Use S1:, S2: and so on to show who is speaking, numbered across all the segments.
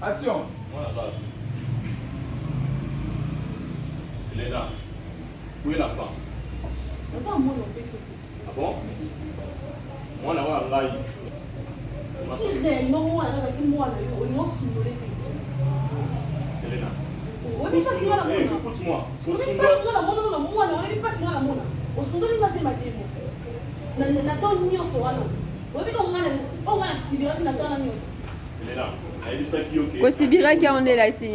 S1: Action.
S2: Voilà, ça. Elena, où est la femme? Ah bon? Moi, là, là, Elena. Écoute-moi.
S3: Kosibiraki on est là ici.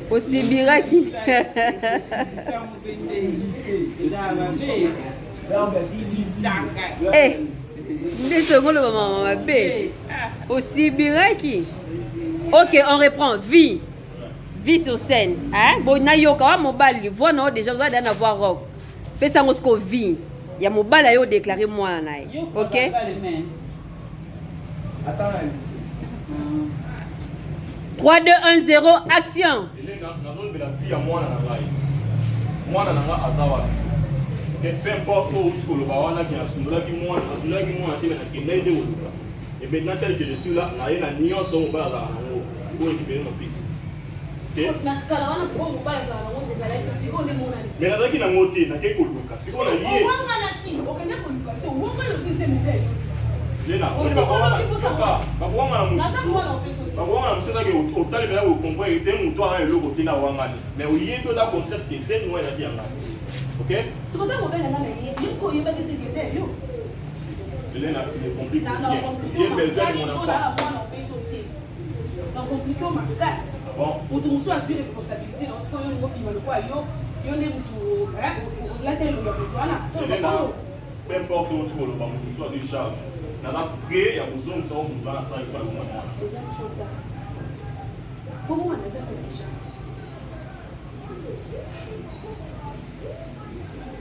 S3: Kosibiraki. Eh, des secondes maman ma bé. Kosibiraki. Ok, on reprend. Vie sur scène. Hein? Bon, nayoka wa mobile, voix non déjà vous allez en avoir rock. Fais ça mosco vie. Il y a mobile à yo déclarer moi na. OK?
S1: Attends là, ici.
S3: 3 2 1 0 action.
S2: Elena, nazo la vie à moi na ngai. Moi na nga azawa. Et peu importe où tu le vois là qui a sundola qui moi te na kinai de oluka. Et maintenant tel que je suis là, na ina nion so mobile za na ngo. Pour récupérer mon fils. Mais nazaki na ngote na ke koluka. Siko na lié. Lena, bakuwanga na musu ke otalebela okomprendre te mutu anga eloko te na wangani mais oyebi oza concert ke zeni mwa ezaki yanga ok Lena, tu me compliques tu es belle de mon enfant bon Lena, peu importe où tu vas le bambou, tu as des charges. Dans la prière, il y a besoin de savoir où ça va se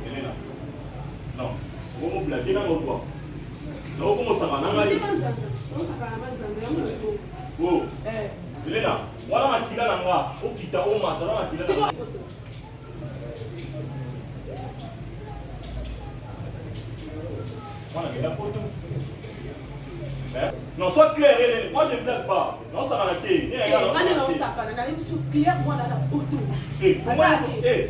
S2: Elena, non, vous blaguez dans notre voix. Non, comment ça va? Oh, Elena, voilà ma kila nanga, au kita au matara ma kila nanga. Voilà, mais la photo. Non, sois clair, moi je ne blague pas. Non, ça va la télé.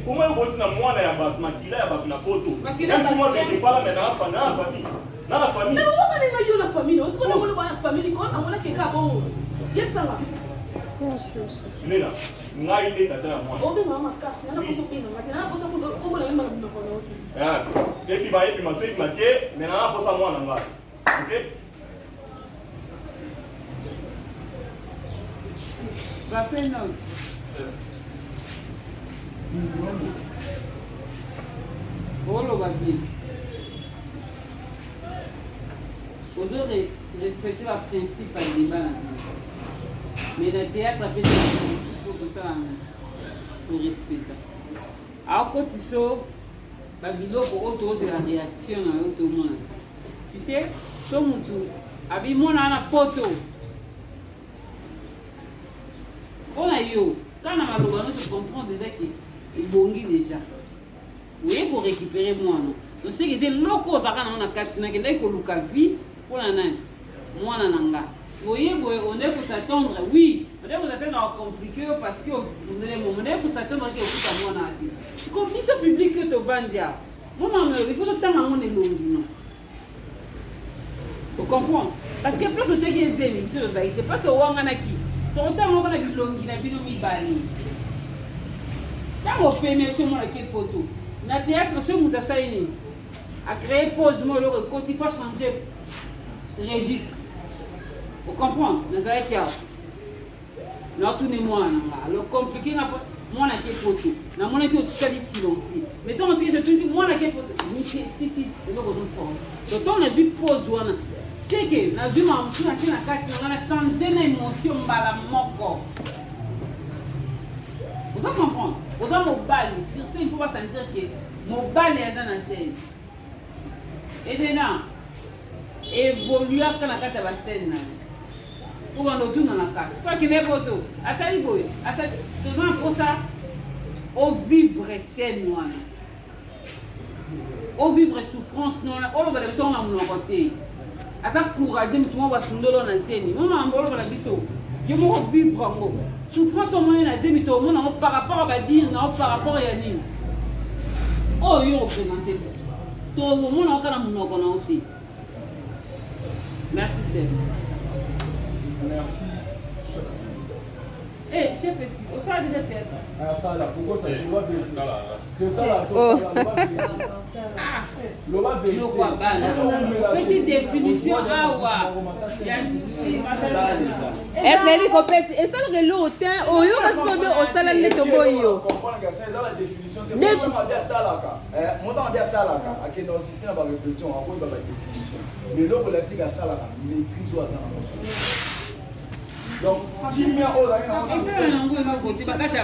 S2: Comment vous dites moi na makila ya ba na photo? Même si moi je ne pas là mais dans la famille. Dans la famille.
S4: Mais pourquoi on est dans la famille? Est-ce qu'on est dans la famille quand on a quelqu'un bon? Qu'est-ce ça va?
S3: C'est la chose.
S2: Lena, ngai ile tata ya moi.
S4: On est maman casse, on a pas sopé non, maintenant on a pas sopé comment on a même na kono.
S2: Ah, et puis ba et puis maté mais na pas ça moi na ngai. OK?
S5: Rappelle-nous. Olo babi. Vous aurez respecté le principe à débat. Mais le théâtre a fait des principes pour ça pour respecter. Alors quand tu sors, Babilo pour autre la réaction à l'autre monde. Tu sais, tout le monde a vu mon ana poto. On a eu, quand on a malheureusement, tu comprends déjà qu'il bongi déjà. Oui, pour récupérer moi non. Donc c'est que c'est loco ça quand on a quatre semaines que dès que Luca vit pour la naine, moi nanga. Vous voyez, on est pour s'attendre, oui. On est pour s'attendre à compliquer parce que on est pour s'attendre à quelque chose à moi n'a dit. C'est comme si ce public que tu vas dire. Moi, il faut le temps à mon éloigné non. Vous comprenez? Parce que plus de gens qui aiment, c'est ça. Il n'est pas sur Wanganaki. Ton temps, on a vu l'ongi, on a vu l'omi bali. Quand on fait même sur moi quel photo, na théâtre sur Moutasaini a créé pause moi le quand il faut changer registre. Vous comprenez? Dans ça qui a. Non tout n'est moi le compliqué n'a pas moi na quel photo. Na moi na quel tout cas silence. Mais tant que je te dis moi na quel photo. Si le redon fort. Donc on a vu pause wana. C'est que na vu ma mtu na kina kati na changer na émotion mbala moko. Vous allez comprendre. Vous avez mon bal, sur ça il faut pas sentir que mon bal est dans la scène. Et maintenant, évoluer quand la carte va scène. Pour qu'on le tourne dans la carte. C'est pas qu'il est photo. À ça il faut. À ça, tout ça pour ça, au vivre scène noire. Au vivre souffrance noire. On va dire ça on a mon côté. aza courage mutu moko basundolo na zemi mama mbolo na biso yo moko vivre yango souffrance omoni na zemi tomona yango par rapport badire nango par rapport ya nini oyo représente biso tomona yango kaka na monoko na yo te. Merci chef.
S1: Merci.
S5: Eh chef, au sein des têtes.
S1: Ah ça là, pourquoi ça il va venir.
S5: C'est définition awa.
S3: Est-ce que lui compèse et ça le l'auteur au yo ka sobe au sala le tombo yo.
S1: Comprendre que c'est dans la définition de moi ma bien talaka. Moi dans bien talaka, à que dans système ba répétition, à quoi ba définition. Mais donc le lexique à ça là, maîtrise ou à ça donc, qui vient au là,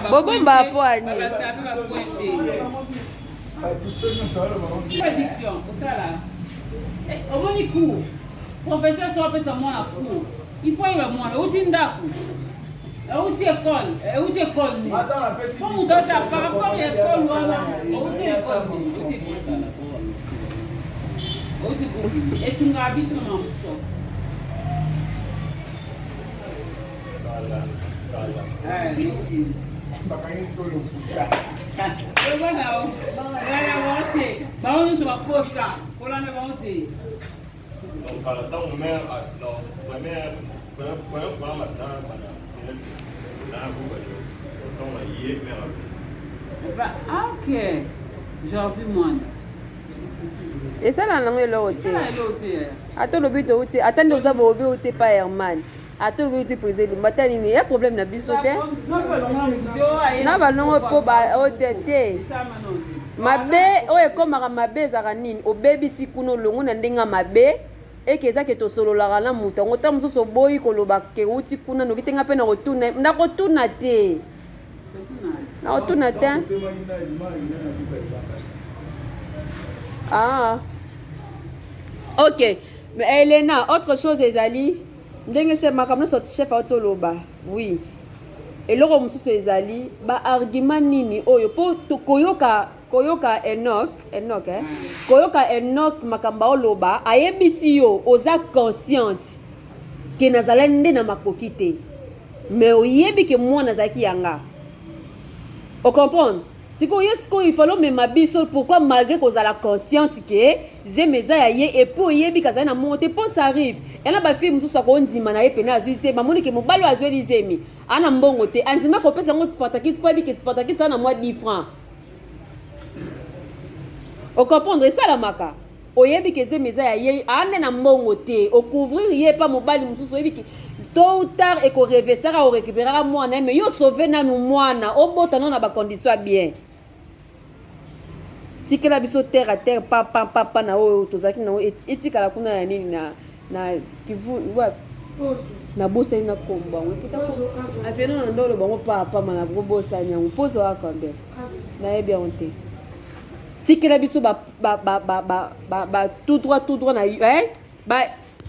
S3: Bobo Mbapouani.
S5: Prédiction, ça là. Au moins il court. Professeur soit appelé ça moi à court. Il faut y avoir moi là. Où tu ndaku? Où tu école? Où tu école? Comment on doit ça par rapport à l'école ou là? Où tu école? Où tu école? Est-ce qu'on a habité non? Ah ok, j'ai vu moi.
S3: Et ça là non est l'autre. Attends le but de attends nous avons oublié pas Herman. Attends le but de poser le matin il y a problème na biso te. Na ba non po ba odete. Mabe o e komaka mabe zaka nini obebi sikuno longo na ndenga mabe ekeza ke to solo la na muto ngota muso boyi koloba ke uti kuna no kitenga pe na kotuna na kotuna te. Na kotuna te. Ah. OK. Mais Elena, autre chose ezali ndenge chef makamno so chef autoloba. Oui. Eloko mususu ezali ba argument nini oyo po to koyoka Enoch koyoka Enoch makamba oloba ayebisi yo oza consciente ke nazala nde na makoki te mais oyebi ke mwana zaki yanga o comprendre siko il faut même biso pourquoi malgré que la consciente que zemeza ya ye et pour yebi kazana na monter pour ça arrive et na ba fille mususu ko ndima na ye pena azuise ba moni ke mobalo azweli zemi ana mbongo te andima ko pesa ngo Spartakis pour que Spartakis na moi 10 francs. O comprendre ça la maka oyebi ke zemeza ya ye ane na mbongo te o couvrir ye pas mobali mususu oyebi ki tôt ou tard et ko revesera o récupérer mwana mais yo sauver na nu mwana o bota na ba condition bien. Tikela biso terre à terre papa na o tozaki na etikala kuna ya nini na kivu wa na bosa ina komba wepita afena na ndolo bango papa mana bosa nyangu pozo akambe na ebia onte tikela biso ba tout droit na ba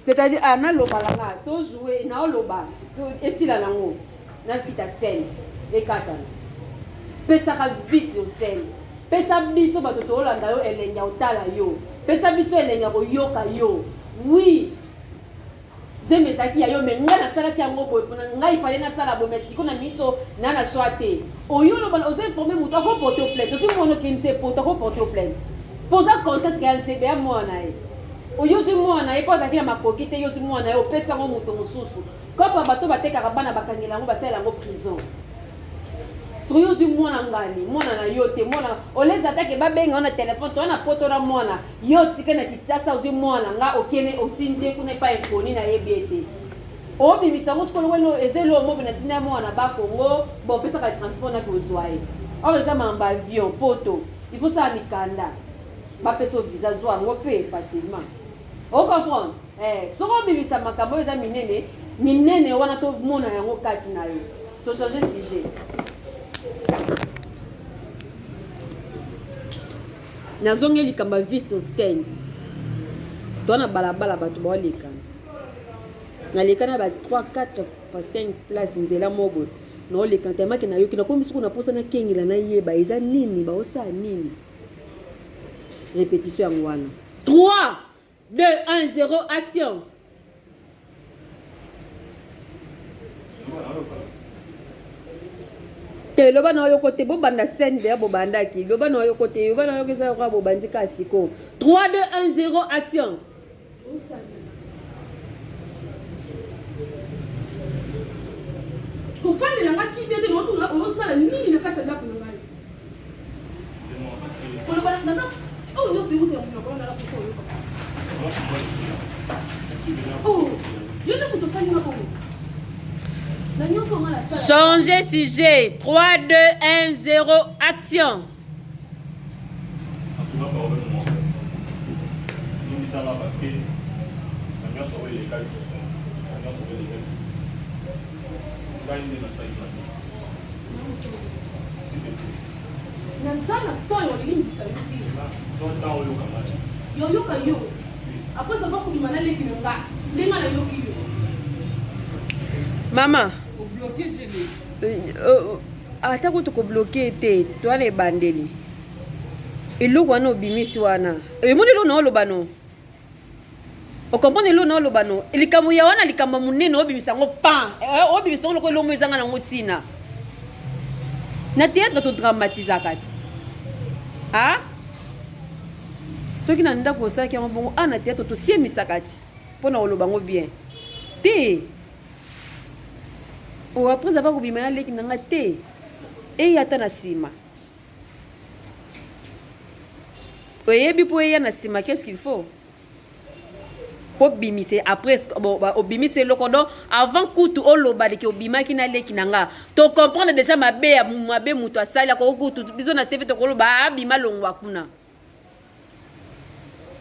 S3: c'est-à-dire ana loba la to jouer na loba estila lango na kita scène et katana pesa ka vice au scène pesa biso bato to olanda yo elenya otala yo pesa biso elenya ko yoka yo oui zemezaki ya yo mais nga na sala ki yango boy pona nga ifale na sala bo mais siko na miso na na choate oyo lo bana ozo informer muto ko porter plainte to mono kinse poto ko porter plainte posa conscience ka nse be mwana e oyo zi mwana e posa ki na makoki te yo zi mwana e opesa ngo muto mususu ko pa bato bateka bana bakangela ngo basala ngo prison. Soyo zi mwana ngani mwana na yote mwana oleza take babenga na téléphone to na poto na mwana yo tika na kitasa uzi mwana nga okene otinze kuna pa ekoni na yebete o bimisa ngo skolo welo ezelo mo bina tina mwana ba Kongo bo pesa ka transport na kozwaye o eza mamba avion poto il faut ça mikanda ba peso visa zwa ngo pe facilement o comprendre so ko bimisa makambo eza minene wana to mona yango kati na yo to changer sujet. Nazonge likamba vice au scène. Dona balabala bato ba leka. Na leka na ba 3 4 5 places nzela mobo. No leka tema ke na yoki na komisuku na posa na kengela na yeba eza nini ba osa nini. Répétition ngwana. 3 2 1 0 action. te loba na yo côté bo banda scène de bo banda ki loba na yo côté loba na yo kesa kwa bo bandika siko 3 2 1 0 action
S4: ko fande na ngaki bete no tunga o sala nini na kata ndako na ngai ko loba na za oh no si wuta mo ko na la ko yo oh yo te ko to fani ma ko
S3: changer sujet 3 2 1 0 action
S4: nazana toyo limbisa yo yoka yo après ça va ko dimana leki nga ndenga na yoki yo
S3: mama
S5: bloqué gelé
S3: ata ko to bloqué te to ale bandeli eloko wana obimisi wana emoni lo na oloba no o comprendre lo na oloba no likambo ya wana likambo munene obimisa ngo pan obimisa ngo lo mwezanga na ngotina na théâtre to dramatiser kati ah soki na ndako osaki yango bongo na théâtre to siemisa kati mpona oloba ngo bien te o après avoir kubimana leki nanga te yata na sima oyebi po ya na sima qu'est-ce qu'il faut pour bimise après bon obimise loko do avant kutu oloba de ke obimaki na leki nanga to comprendre déjà mabe muto asali ko kutu biso na TV to koloba abima longwa kuna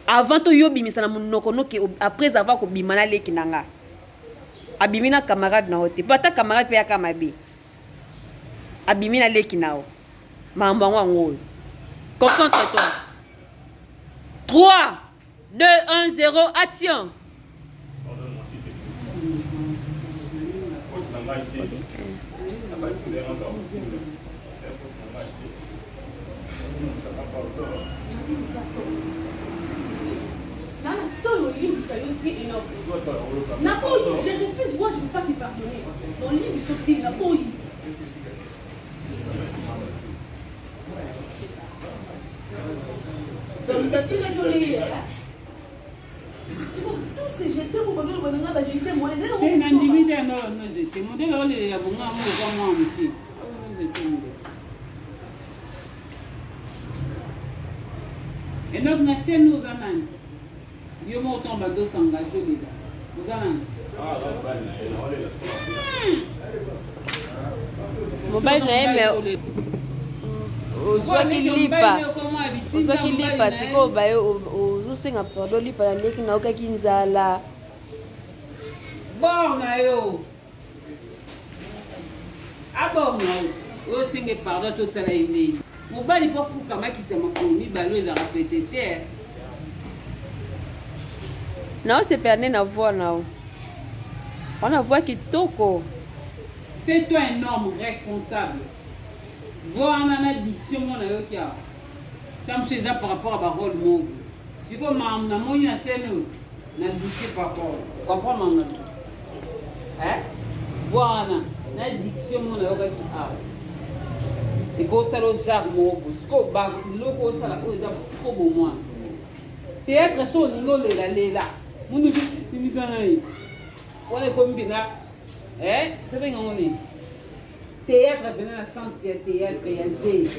S3: avant to yo bimisa na munoko no ke après avoir kubimana leki nanga abimina camarade na hote pata camarade pe ya kamabe abimina leki nao mambo ngo concentre-toi 3 2 1 0 action
S4: je refuse, moi je ne peux pas te pardonner. Dans l'île du sauté, la boy. Donc, tu as donné. Tous ces jetés, vous avez dit que jeter moi.
S5: C'est un individu à nous jeter. Mon Dieu, on est là pour moi aussi. Et donc, nous sommes nous amènes. Yo mo tomba do s'engager les gars. Vous allez.
S3: mobile na eme ozwaki lipa sikoyo baye ozosenga pardon lipa na ndeki naokaki nzala
S5: bon na yo abon na osenga pardon tosala ye ndeni mobali mpo fukama kita makolo mibale oyo ezalaka pete te
S3: nao seperne na voix nao wana voix kitoko.
S5: Fais-toi un homme responsable. Vois en addiction mon ayokia. Comme c'est ça par rapport à ma rôle mon. Si comme na moi na scène na diction par rapport. Comprends maman. Hein? Vois en addiction mon ayokia qui a. Et ko salo jar mo. Ko ba loko sala ko za trop bon moi. Théâtre so ningo lela. Munu bimisana yi. Wale kombina. Tu veux ngoni? Théâtre bien dans le sens c'est théâtre réagir.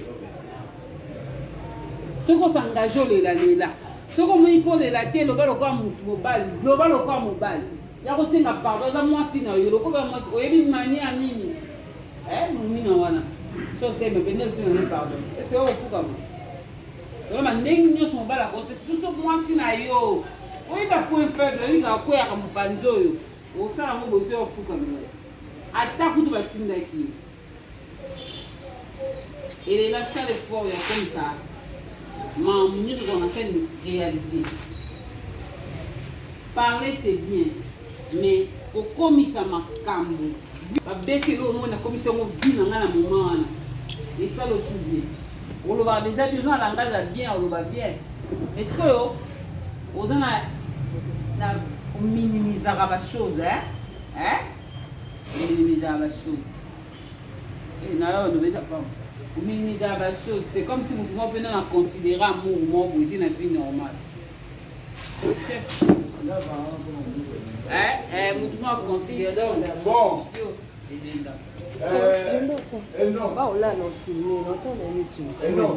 S5: Ce qu'on s'engage là. Ce qu'on il faut les latter le bal au corps mobile, global au corps mobile. Ya ko singa pardon za moi sina yo ko ba moi o yebi mani anini. Mumina wana. So c'est me venir sur le pardon. Est-ce que on peut comme? Donc ma ndenge nyo son bala ko c'est tout so moi sina yo. Oui ba point faible, oui ga ko ya ka mpanzo yo. O sa mo bote o fu comme. Ata kutu batindaki. Et les lâches les forts comme ça. Mais on a fait une réalité. Parler c'est bien, mais au commissaire Makambo, Bekelo on a commissaire bien dans un moment. Et ça le souvient. On le voit déjà besoin de langage bien, on le voit bien. Est-ce que on a minimisé la chose, hein? minimiser la chose. Et là, on devait pas. Pour minimiser la chose, c'est comme si nous pouvons venir à considérer un mouvement pour être une vie normale. Chef. Nous pouvons considérer.
S1: Bon. Non.
S3: Bah, là, non, filmé, longtemps, on a mis tout.
S1: Non.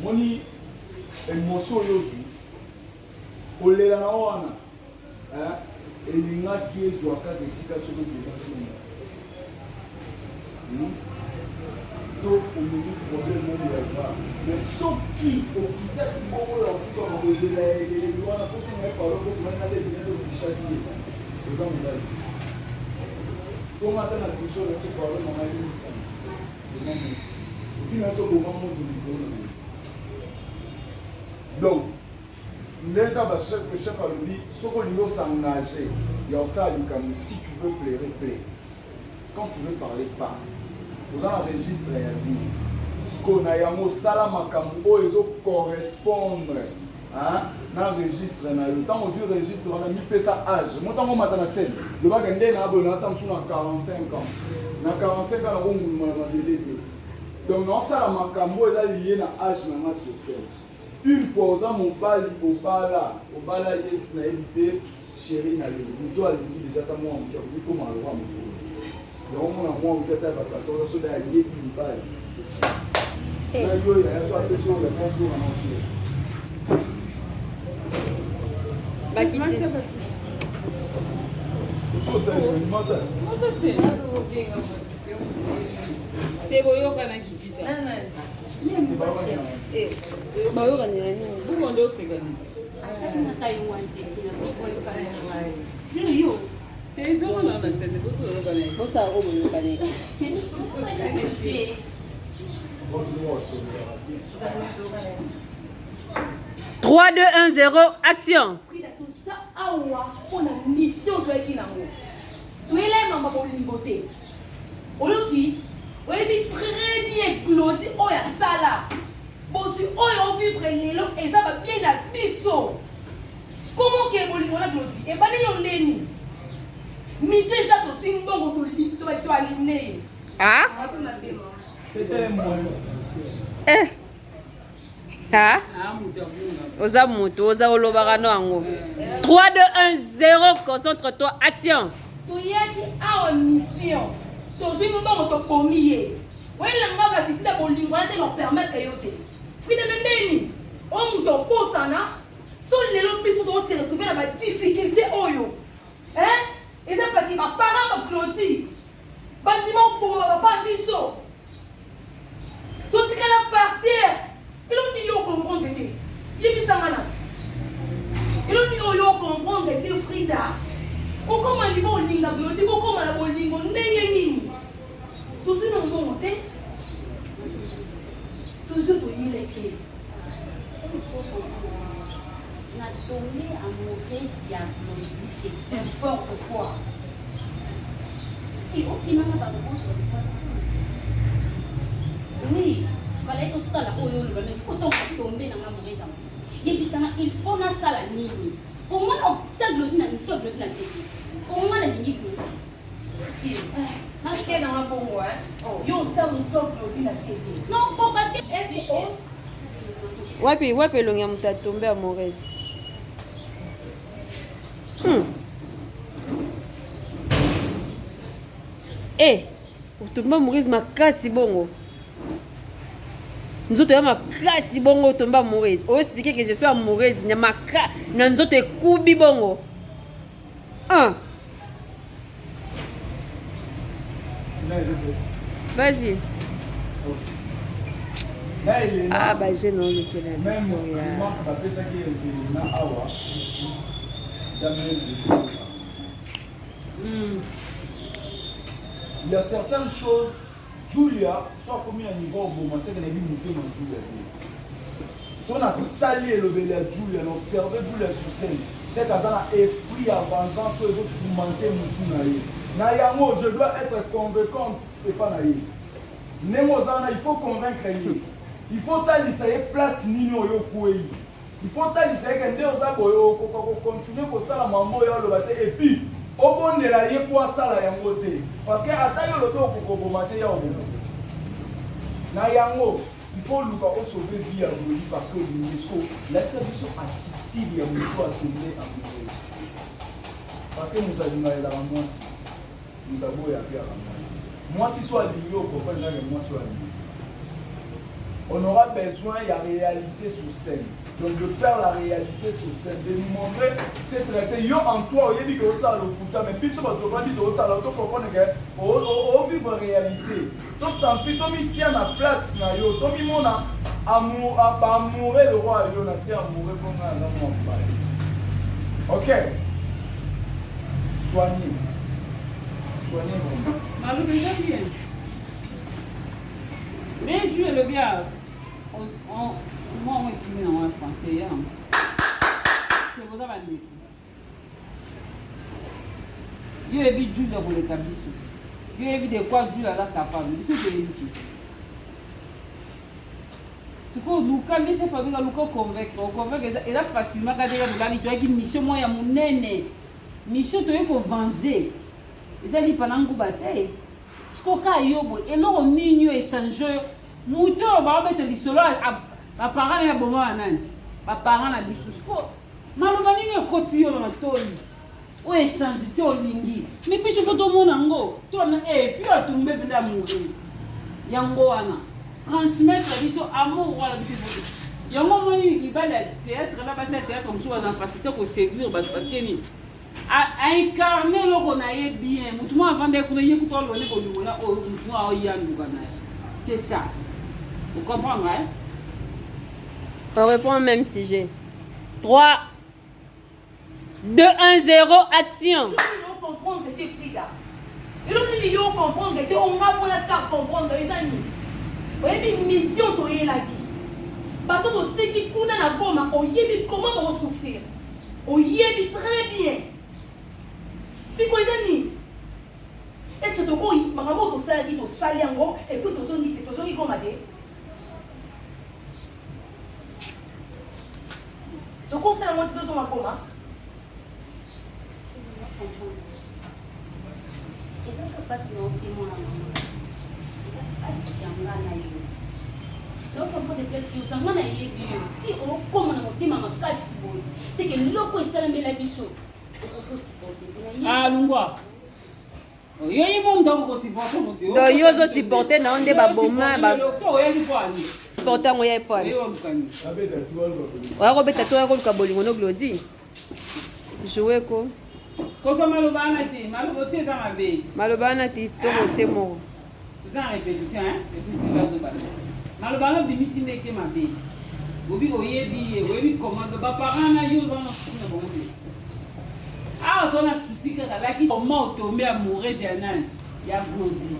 S1: Moni, émotion yosu. Olela na wana. Elinga qui est zoaka de sika sur le débat. Donc, on me dit problème non là. Mais sauf qui au peut-être beaucoup la fuite on veut les lois na poser mais par rapport à la loi de chaque pays. Aux gens là. Comment attendre la question de ce problème on a dit ça. Et puis nous sommes au moment du donc ndeka ba chef alobi soko lingo s'engager ya ça comme si tu veux plaire. Quand tu veux parler, parle. Vous en enregistrez la vie. Si on a un mot salama kambo, ils correspondre. Dans registre, le temps où je registre, on a mis ça âge. Moi, tant qu'on m'a dans la scène, le bac est né, on a 45 ans. Dans 45 ans, on a délégué. Donc, on salama kambo, ils ont lié à âge sur scène. Une fois, on a mon bal, au bala, il a évité, chérie, il a dit déjà, t'as moi, on a comment le voir. Donc, on a moins de temps à 14 ans, il y a des balles. Il y a des soit des choses, les bons jours
S3: Trois, 2, 1, 0, action.
S4: On a une mission de qui n'a pas. Oui, là, maman, pour une beauté. On dit très bien Claudie, oh, il y a ça là. Bon, si oh, on vit freiner l'eau et ça va bien la biseau. Comment qu'elle est bonne, Claudie? Et pas les néni. Mission est ça, tu es bon, tu vas aligner.
S3: Ah? Eh. Ah? Oza moto, oza olobaka no ango. 3, 2, 1, 0, concentre-toi, action.
S4: Tu y a qui a une mission. Tu es bon, tu pommier. Oui, la maman va te dire que tu vas leur permettre de yoter. Frida Nendeni, on mouton pour ça, sont les autres qui sont se retrouver dans la difficulté. Hein? Et ça parce que ma parent m'a clôturé. Bâtiment pour papa biso. Tout ce qu'elle a partir. Il a dit qu'on comprend de lui. Il a dit ça maintenant. Il a dit qu'on comprend de lui, Frida. Comment il va au ligne, comment il va au ligne, on n'est tout ce qu'on va monter. Tout ce qu'on y est.
S6: On a tombé à mauvaise diagnostic,
S4: n'importe quoi.
S6: Et aucun n'a pas de bon sur le point. Oui, il fallait que ça la mais ce qu'on tombe tombé dans la mauvaise diagnostic. Il faut na ça la nini. Comment on tient le na il faut le na c'est. Comment on a nini le.
S4: Parce que dans un bon mois, yo tient le peuple le na c'est.
S6: Non, pour pas est-ce
S3: Wapi longia muta tombe à mauvaise. Eh, tombe mauvaise makasi bongo. Nzoto ya makasi bongo tomba mauvaise. O expliquer que je suis amoureuse na maka na nzoto ekubi bongo. Vas-y. Ah bah j'ai non le qu'il a
S1: même après ça qui est na awa il y a certaines choses Julia soit comme un niveau bon c'est que les monter dans Julia son a tali le bel Julia observer Julia sur scène c'est dans un esprit à vengeance sur les autres pour manquer mon na yango je dois être convaincant et pas naïf Nemozana il faut convaincre lui. Il faut que ça ait place nino yo kouei. Il faut taliser que nous avons continuer à faire la maman et puis au bon de la pour ça la yangote parce que attends yo le dos pour combattre ya obo na yango il faut nous sauver vie à lui parce que l'UNESCO l'exception attitude ya mutu a tourner en Moïse parce que nous avons la ramonsi nous avons ya pia ramonsi moi si soit lié au comprendre que moi soit lié on aura besoin il y a réalité sur scène. Donc de faire la réalité sur scène, de nous montrer ces traités. Yo en toi, il y a que ça le putain, mais puis ça va te dire au talent, tu comprends que on vit en réalité. Tu sens tu me tiens la place na yo, tu me mona amour le roi yo na tiens amour pour moi OK. Soignez vraiment.
S5: Malou déjà bien. Mais Dieu le bien. Moi, on est en français. C'est pour ça que je dis. Je vais vite Dieu pour les cabines. Je vais vite de quoi Dieu est capable. C'est ce que je dis. Ce que nous, quand les chefs fabriquent, nous convaincre, et là facilement, quand il y a une mission, moi, il y a mon aîné. Mission, tu es pour venger. Ils ont dit pendant que vous battez. Je crois qu'il y a et là, on a échangé. Nous, on va mettre les solos à parents et à bon anane. À parents à bisousko. Malobani ne continue dans toni. On échange ici au lingi. Mais puis je veux tout le monde en go. Toi, fille à tomber bien mourir. Yango ana. Transmettre biso amour wala biso. Yango moni il va le théâtre là passer théâtre comme ça en facilité pour séduire parce que ni à incarner le qu'on a bien. Mutumo avant de qu'on y écouter le ko lungona o mutumo a yandu kana. C'est ça. Vous comprenez, hein?
S3: On répond au même sujet. 3, 2, 1, 0, action.
S4: Ils vont comprendre que tu es Frida. Ils vont comprendre que on va pouvoir comprendre les amis. Vous avez une mission pour y la vie. Parce que vous savez qu'on a la gomme, on y est comment on va souffrir. On y est très bien. Si vous avez est-ce que tu as maman pour ça dit pour saler en gros et puis tu as dit que tu as comment dire. Donc on s'est montré dans ma coma.
S6: Et ça se passe dans le témoin à maman. Ça passe dans la naïve. Donc on peut dire que si on s'en est si on commence à monter maman casse c'est que l'eau est dans la biseau.
S5: Ah Lungwa. Yo yi mom donc ko supporter mon Dieu.
S3: Donc yo zo supporter na onde ba boma ba.
S5: So yo yi kwani.
S3: Supporter ngoya ipona.
S5: Yo mkani.
S1: Abeta tuolo.
S3: Wa ko beta to ko ka bolingo no glodi. Jouer ko.
S5: Ko so malobana ti, maloboti za mabe.
S3: Malobana ti to mote mo.
S5: C'est en répétition hein. Et puis tu vas te battre. Malobana bimisi ndeke mabe. Obi oyebi commande ba parents na yo za na bon. Ah, on a souci que la qui comment tomber amoureuse de Anan, il y a Glody.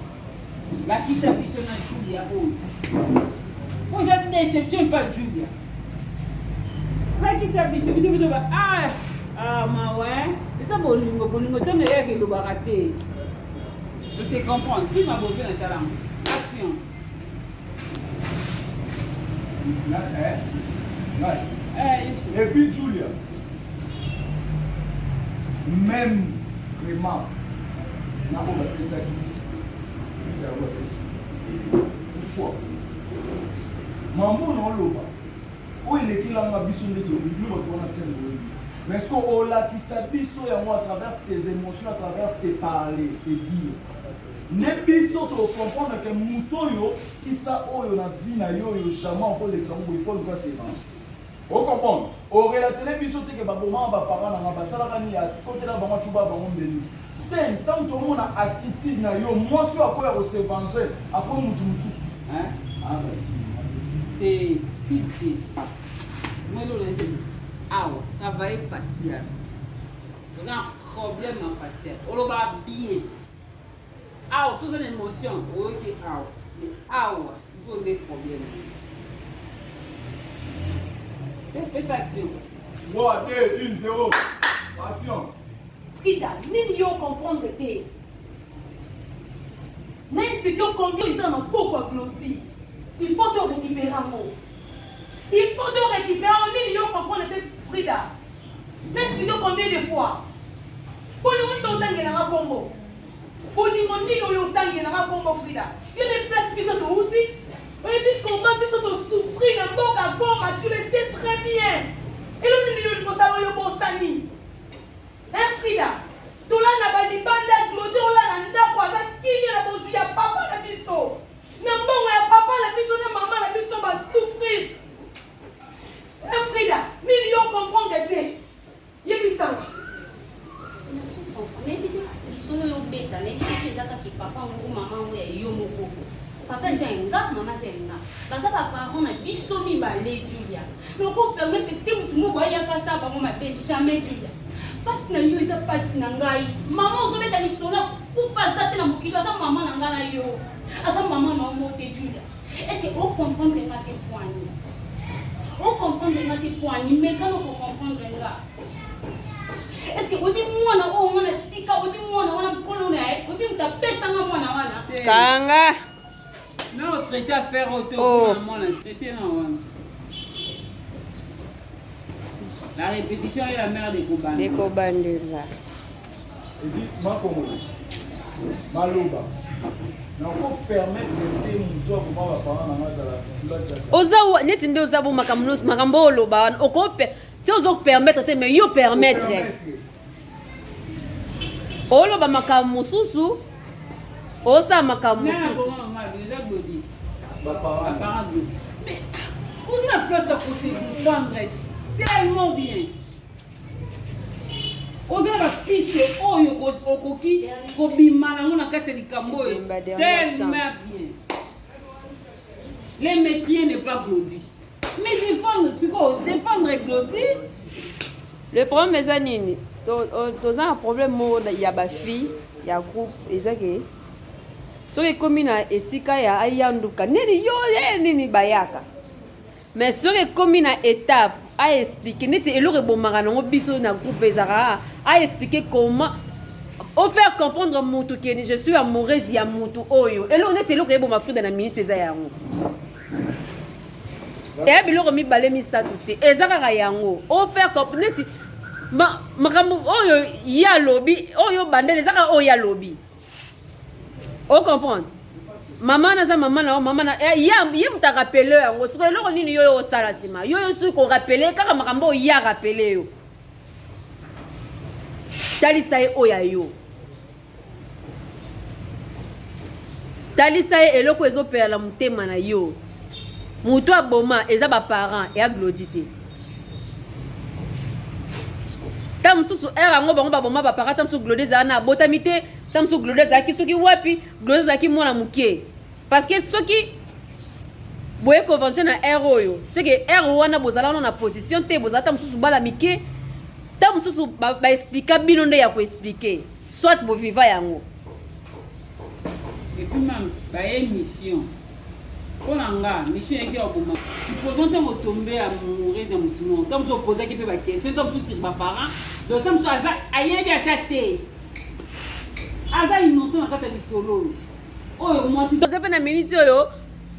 S5: La qui s'habite dans Julia. Vous êtes déception pas Julia. La qui s'habite, ma ouais. C'est ça bolingo, tu me dis que le baraté. Je sais comprendre. Qui m'a besoin de talent? Action.
S1: Et puis Julia. Même vraiment, on a fait ça. Pourquoi? Maman non loba. Où il est qu'il a ma bisou de tout, nous on a scène. Mais est-ce qu'on l'a qui s'habille à moi à travers tes émotions, à travers tes parler, tes dire. Ne biso to comprendre que mouton yo qui ça oh yo na vie na yo jamais encore l'exemple il faut le faire c'est on comprend. Au relater biso te que baboma ba parents na ba sala kani ya côté là bango chuba bango mbeli. C'est tant tout le monde a attitude na yo moi sur à quoi se venger après mutu mususu.
S5: Hein?
S1: Ah bah si.
S5: Et si moi le dis ah travail facial. Vous avez un problème en facial. On le va bien. Ah, sous une émotion, ok, ah, mais ah, si vous avez des problèmes. Fais ça action.
S1: 3, 2, 1, 0. Action.
S4: Frida, nini yo comprendre te. N'explique combien ils en ont beaucoup à Glody. Il faut te récupérer un mot. Il faut donc récupérer en million pour comprendre cette Frida. N'explique combien de fois. Pour le monde autant que dans la combo. Pour le monde autant que dans la combo Frida. Il y a des places qui sont de outils. Et puis comment ils sont de souffrir dans le à Goma, tu le sais très bien. Et le milieu de Mossalo Yobostani. Hein Frida? Tout là n'a pas dit bande à Claudio là n'a pas ça qui est la bosse ya papa la bisto. N'a pas ya papa la bisto na maman la bisto va souffrir. Hein Frida, million comprendre que Yebisanga.
S6: Mais ils sont là au bêta, mais ils sont là qui papa ou maman ou ya yo moko. Papa c'est un gars, maman c'est un gars. Parce que papa on a bisomi balé Julia. Mais on peut permettre que tout le monde voit pas ça, papa m'a fait jamais Julia. Parce que yo isa passe na ngai. Maman on se met à l'isola pour passer na mokilo ça maman na ngala yo. Asa maman na monte Julia. Est-ce que on comprend que na te poignet? On comprend que na te poignet, mais quand on comprend là. Est-ce que odi mwana o mwana tika odi mwana wana kolona odi mtapesa nga mwana wana
S3: Kanga.
S5: Non, traité à faire auto. Traité non. La répétition est la mère des Kobanda.
S3: Des Kobandela.
S1: Et dit, Makomo, Maloba. Mais on peut permettre de faire mon job pour ma parent dans la
S3: Oza neti ndio zabo makambo loba okope ti ozo permettre te mais yo permettre oloba makamu susu osa makamu susu
S5: mais vous avez place pour se défendre tellement bien. Vous avez la piste oyo okoki kobimana ngona kati likambo tellement bien. Les métiers n'est pas Glody. Mais défendre Glody.
S3: le problème est nini to za un problème ya ba fille ya groupe ezake so ke komina esika ya ayanduka nini yo nini bayaka mais so ke komina étape a expliquer neti elore bomaka nango biso na groupe ezaka a expliquer comment au faire comprendre mutu que je suis amoureuse ya mutu oyo elore neti elore eboma frida na minute eza yango et biloko mibale misatu te eza kaka yango au faire comprendre neti makambo oyo ya lobi oyo bandele eza kaka oyo ya lobi o comprendre mama na za mama na mama na ye muta rappeler yango siko eloko nini yo osala sima yo soki ko rappeler kaka makambo oyo ya rappeler yo talisa ye oyo yo talisa ye eloko ezopela mutema na yo mutu aboma eza ba parents ya Glody te tam susu era ngo bango baboma ba parents tam susu Glody za na botami te tam susu Glody za ki soki wapi Glody za ki mwana mukie parce que soki boye convention na R oyo c'est que R wana bozala na position te bozala tam susu bala mike tam susu ba expliquer bino nde ya ko expliquer soit bo viva yango
S5: et puis même ba émission pour nga mission est qui au moment supposons que tomber amoureuse ya mutu non comme so poser qui peut ba question comme sur ba parents donc comme ça ayebi atate aza innocent na kata lisolo oyo moi
S3: to zepe na minute oyo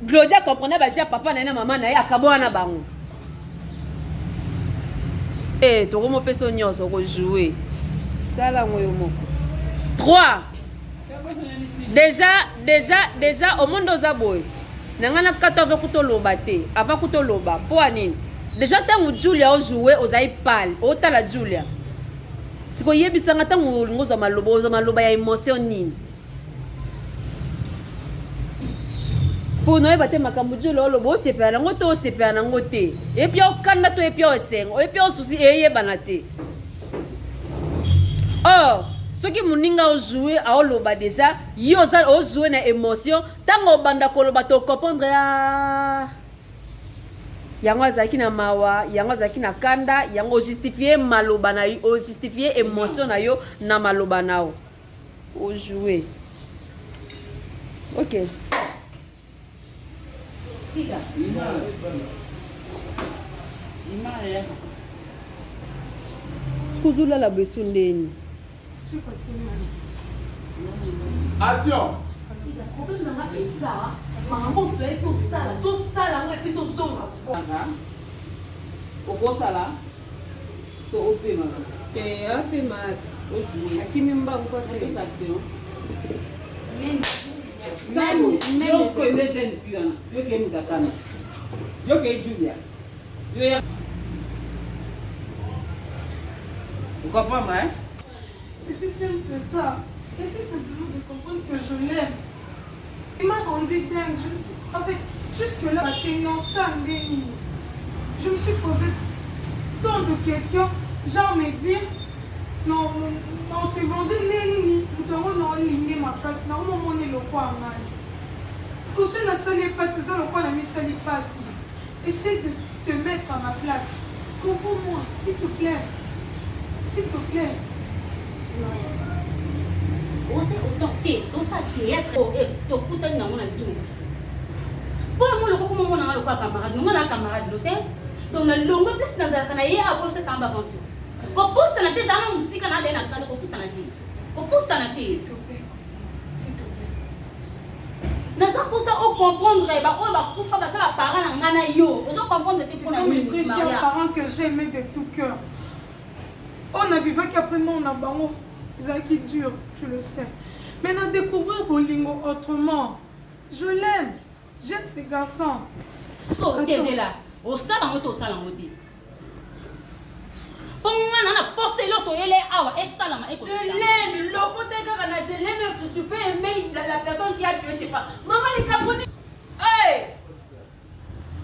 S3: Glody comprendre ba sia papa na maman na ye akabona bango to komo peso nyoso ko jouer sala ngoyo moko 3 déjà au monde za boy nangana 14 kutoloba te avant kutoloba po anini déjà tangu Julia o jouer ozai pal o tala Julia siko yebisanga tangu ngoza maloba ya emotion nini pour nous battre makambo Julia lo bo sepela nango to sepela nango te et puis o kanda to et puis o sengo et puis o souci eyebana te oh ce qui muninga o jouer a oloba déjà yo za o jouer na émotion tango banda koloba to comprendre ya yango azaki na mawa yango azaki na kanda yango justifier maloba na yo o justifier émotion na yo na maloba nao o jouer OK
S5: Figa imaya
S3: skuzula la besundeni
S1: Action.
S4: Le problème n'a pas ça. Maman, tu es tout ça, ngo et puis tout zonga.
S5: okosala to opema
S3: apema
S5: ojouer
S3: akimi mbangu kwa
S5: apesa action
S3: Même
S5: yo ko eze jeune fille wana yo ke mutakana yo ke Julia yo vous comprenez hein?
S4: C'est si simple que ça. Essaye simplement de comprendre que je l'aime. Il m'a rendu dingue. En fait, jusque-là, je me suis posé tant de questions. Genre me dire, non, on s'est vengé, nous devons aligner ma place. Non, on est le quoi en mal. Pour ceux qui ne savent pas, c'est ça le quoi n'a mis ça pas. Essaye de te mettre à ma place. Comprends-moi, s'il te plaît. S'il te plaît.
S6: Aussi autant tout ça théâtre et tout putain dans mon vie. Pour moi le coup mon na le quoi camarade, nous na camarade l'hôtel. Donc na longue place dans la canaille à cause ça en aventure. Ko pousse na tête dans musique na na kana ko pousse na tête. Ko pousse na tête.
S4: S'il te plaît.
S6: Na ça pour ça on comprendre ba o ba kufa ba ça parents na ngana yo. On comprendre que
S4: Ce sont mes très chers parents que j'aimais de tout cœur. On a vécu qu'après moi on a bango. Qui dur, tu le sais. Maintenant, découvrir Bolingo autrement. Je l'aime. J'aime ces garçons.
S6: Ce que tu es là, au salon, au salon, au dit. Pour moi, on a posé l'autre, elle est à et salama.
S3: Je l'aime, le côté que je l'aime, si tu peux aimer la personne qui a tué tes parents. Maman, les Camerounais. Hey!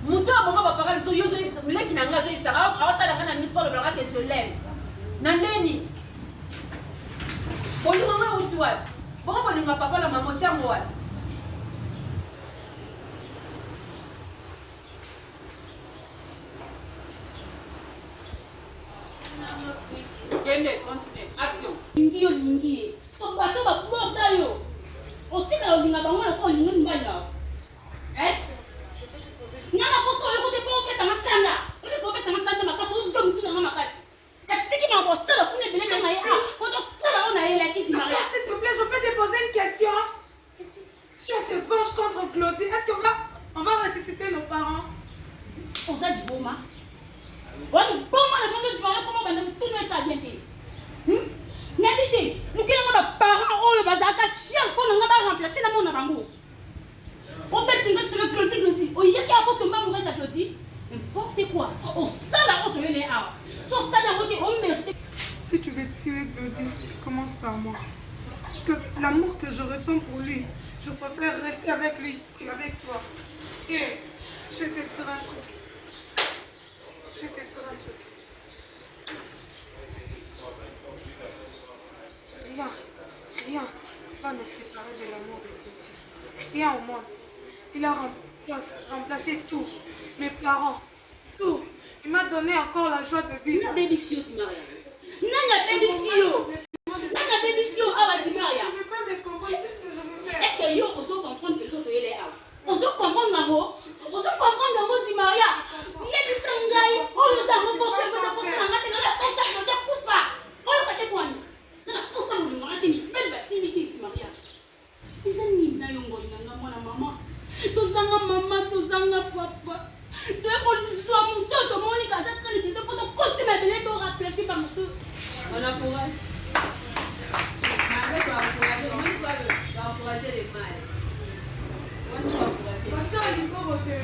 S3: Mouton, maman va parler de ce yozo, mais qui n'a pas de ça. Alors, tu as la mise pour le bras que je l'aime. Nandeni. Bolingo nga uti wapi? Boko bolingo papa na mama tiango wapi? Kende, continue. Action.
S6: Lingi. So bato ba bota yo. Otika olinga bango na ko lingi mbala. Nana poso yo ko te po pesa makanda. Yo ko pesa makanda makaso uzo mtu na makasi. S'il
S4: te plaît, je peux te poser une question. Si on se venge contre Claudie, est-ce qu'on va ressusciter nos parents?
S6: On s'est dit bon, on a dit bon, comment on va tout nous ça bien dit. N'habitez, nous qui avons des parents, on le bazar, chien, on va remplacer dans mon amour. On peut tenir sur le Claudie, on y a qui a votre maman mourir à Claudie. N'importe quoi, on sait la haute les arbres.
S4: Si tu veux tuer Claudie, commence par moi. Parce que l'amour que je ressens pour lui, je préfère rester avec lui qu'avec toi. Et je vais te dire un truc. Rien va me séparer de l'amour de Claudie. Rien au monde. Il a remplacé tout. Mes parents, tout. Il m'a donné encore la joie de vivre.
S6: Nana baby show tu Maria. Nana baby show. Ah tu Maria.
S4: Je ne peux pas me comprendre qu'est-ce que je veux faire.
S6: Est-ce que yo oso comprendre que l'autre est là? Oso comprendre ngamo? Oso comprendre ngamo tu Maria. Yebi sangai. Oyo sa mo poser na ngate ngala osa ko ja kufa. Oyo ka te kwani. Nana osa mo ngate ni belle basimiti tu Maria. Isani na yongo na mwana mama. Tozanga mama, tozanga papa. Tu es pour nous soir mon tout le monde qui a cette réalité pour nous continuer à venir te rappeler par nous.
S3: On a courage. Malgré toi, encourager les mâles. Moi, c'est pas encourager.
S4: Macha, il faut voter.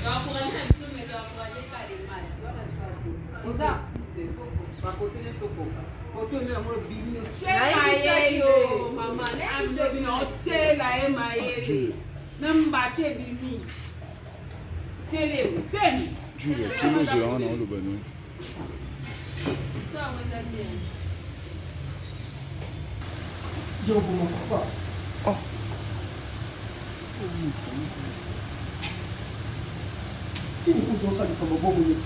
S3: Tu as encouragé la mission, mais tu as encouragé pas les mâles. Tu vois la choix.
S5: On a pas côté de soko. Côté de mon bini.
S3: Maman,
S5: Amdo bino chela e maele. Nambake bimi. Chele femi.
S7: Julia, tu nous as un an le banou.
S3: Histoire, moi, j'aime bien.
S1: Yo, pour mon papa. Oh. Il nous faut ça comme un bon minute.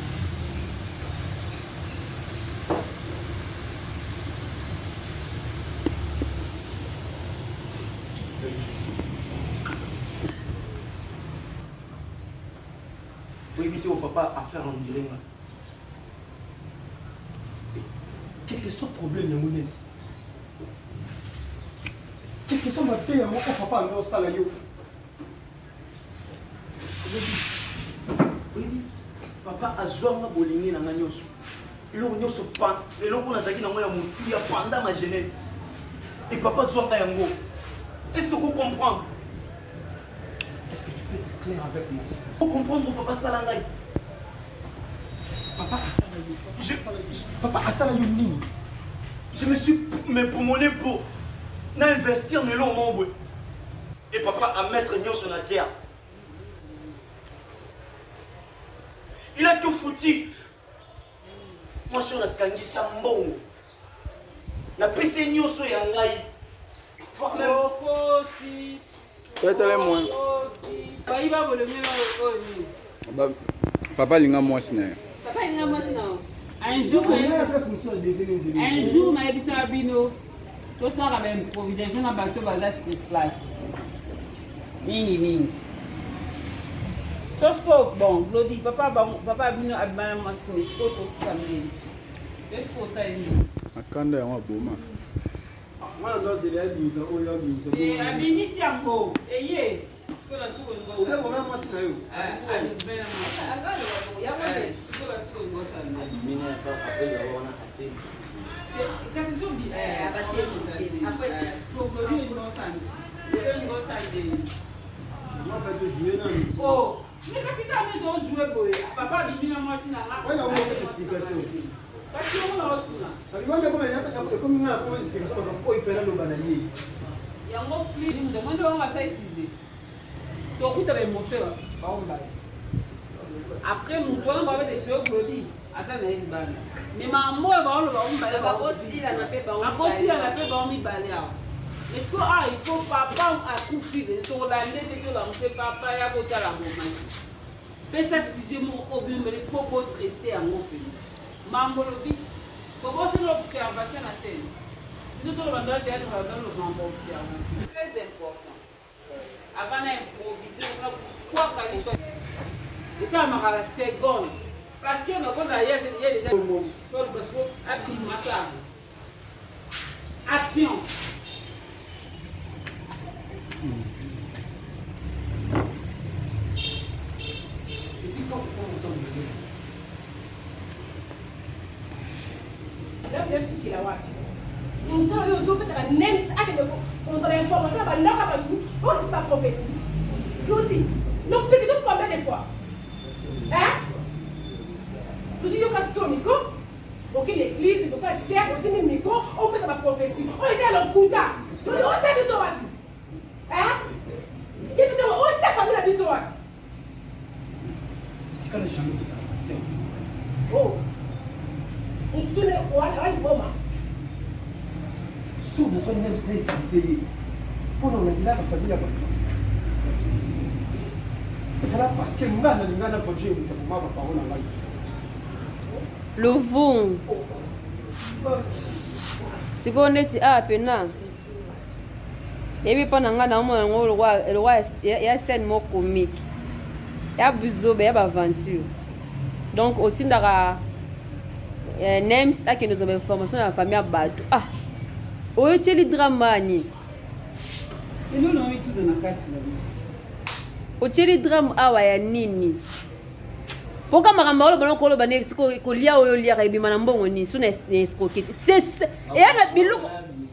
S8: Pour éviter au papa à faire un direct. Quel que soit le problème, il y a mon Qu'est-ce que ça m'a fait, mon papa, non, ça là, yo. Oui, papa a joué à bolingue dans ma nyoso. Et là, on se pan. Et là, on a zaki dans ma mouture pendant ma jeunesse. Et papa joue à yango. Est-ce que vous comprenez? Est-ce que tu peux être clair avec moi? Vous comprendre papa Salangai? Papa a Salangai. Papa a Salangai nini? Je me suis pulmoné pour investir dans l'homme. Et papa a mettre Nyon sur la terre. Il a tout foutu. Moi, je suis en Kangisa Mbongo. Na PC Nyon sur Yangai. Voire même.
S7: Papa linga mwasi na ye.
S3: Papa linga mwasi na yo.
S5: Un jour, ma ebisa abino. Tout ça va improvisation na bateau baza sur place. Mingi. Sosko bon, Glody, papa abino abimana mwasi ne ko to famille. Qu'est-ce que ça dit?
S7: Akanda yango boma.
S8: Moi, je dois aller dire ça.
S5: Et abinisi yango. Eye. Ko la suko ngo.
S8: Obe mona mwasi na yo.
S5: Ali bena mwasi. Agalo ya mwasi. Ko la suko ngo sa.
S8: Mimi hapa après avoir na até.
S5: Kasi zobi.
S3: Abatie susi. Après ça.
S5: Ko Glody ngo sa. Ngo sa de.
S8: Moi fait de jouer non.
S5: Oh, mais kasi ta me do jouer boy. Papa bimina mwasi na nga.
S8: Ouais, on a une explication.
S5: Kasi on la otuna.
S8: Aliwanda kama nyaka comme na kwa explication kwa ifela lo banani.
S5: Yango plus ni demande on va ça utiliser. To kuta be moshe ba on ba. Après nous on va avec des choses Glody. Asa na une balle. Mais maman ba on ba on ba.
S3: Ba aussi la na pe ba on.
S5: Akosi la pe ba on mi balle. Est-ce que il faut papa a couper de sur la nez de la monter papa ya bota la maman. Fais ça si j'ai mon objet mais il faut pas traiter en mon pays. Mambolobi. Comment c'est l'observation à scène? Nous devons dans le théâtre dans le mambo observation. Très important. Avant d'improviser, quoi qu'il soit. Et ça m'a la seconde. Parce que nous avons déjà le mot. Pour le choix, absolument ça. Action.
S4: Labda siku la wapi? Msao yo zope saka names ake de on sa information ba naka ba tout, on dit pas prophétie. Glody. Donc peut dire combien de fois? Hein? Tu dis yo ka soniko? OK l'église pour ça cher aussi même micro, on peut ça ba prophétie. On est à l'enkuta. So on t'a besoin wapi? Hein? Il peut ça on t'a famille la besoin wapi?
S8: C'est quand les gens qui ça pasteur.
S4: Oh. Tout le wala boma.
S8: Sous le son même c'est utilisé. Pour nous la famille là. Et c'est là parce que ngana faut jouer avec ma parole en live.
S3: Le vent. Siko neti pena. Ebi pana nga na mwana ngo le roi ya scène mo comique. Ya buzobe ya ba aventure. Donc otindaka names ake nous avons information dans la famille Bato. Ah. Oyecheli drama ni.
S5: Et nous on est tout dans la carte là.
S3: Ocheli drama awa ya nini? Poka makamba olo bana ko lo bana ko lia oyo lia ka ibima na mbongo ni suna escroquer. C'est et ya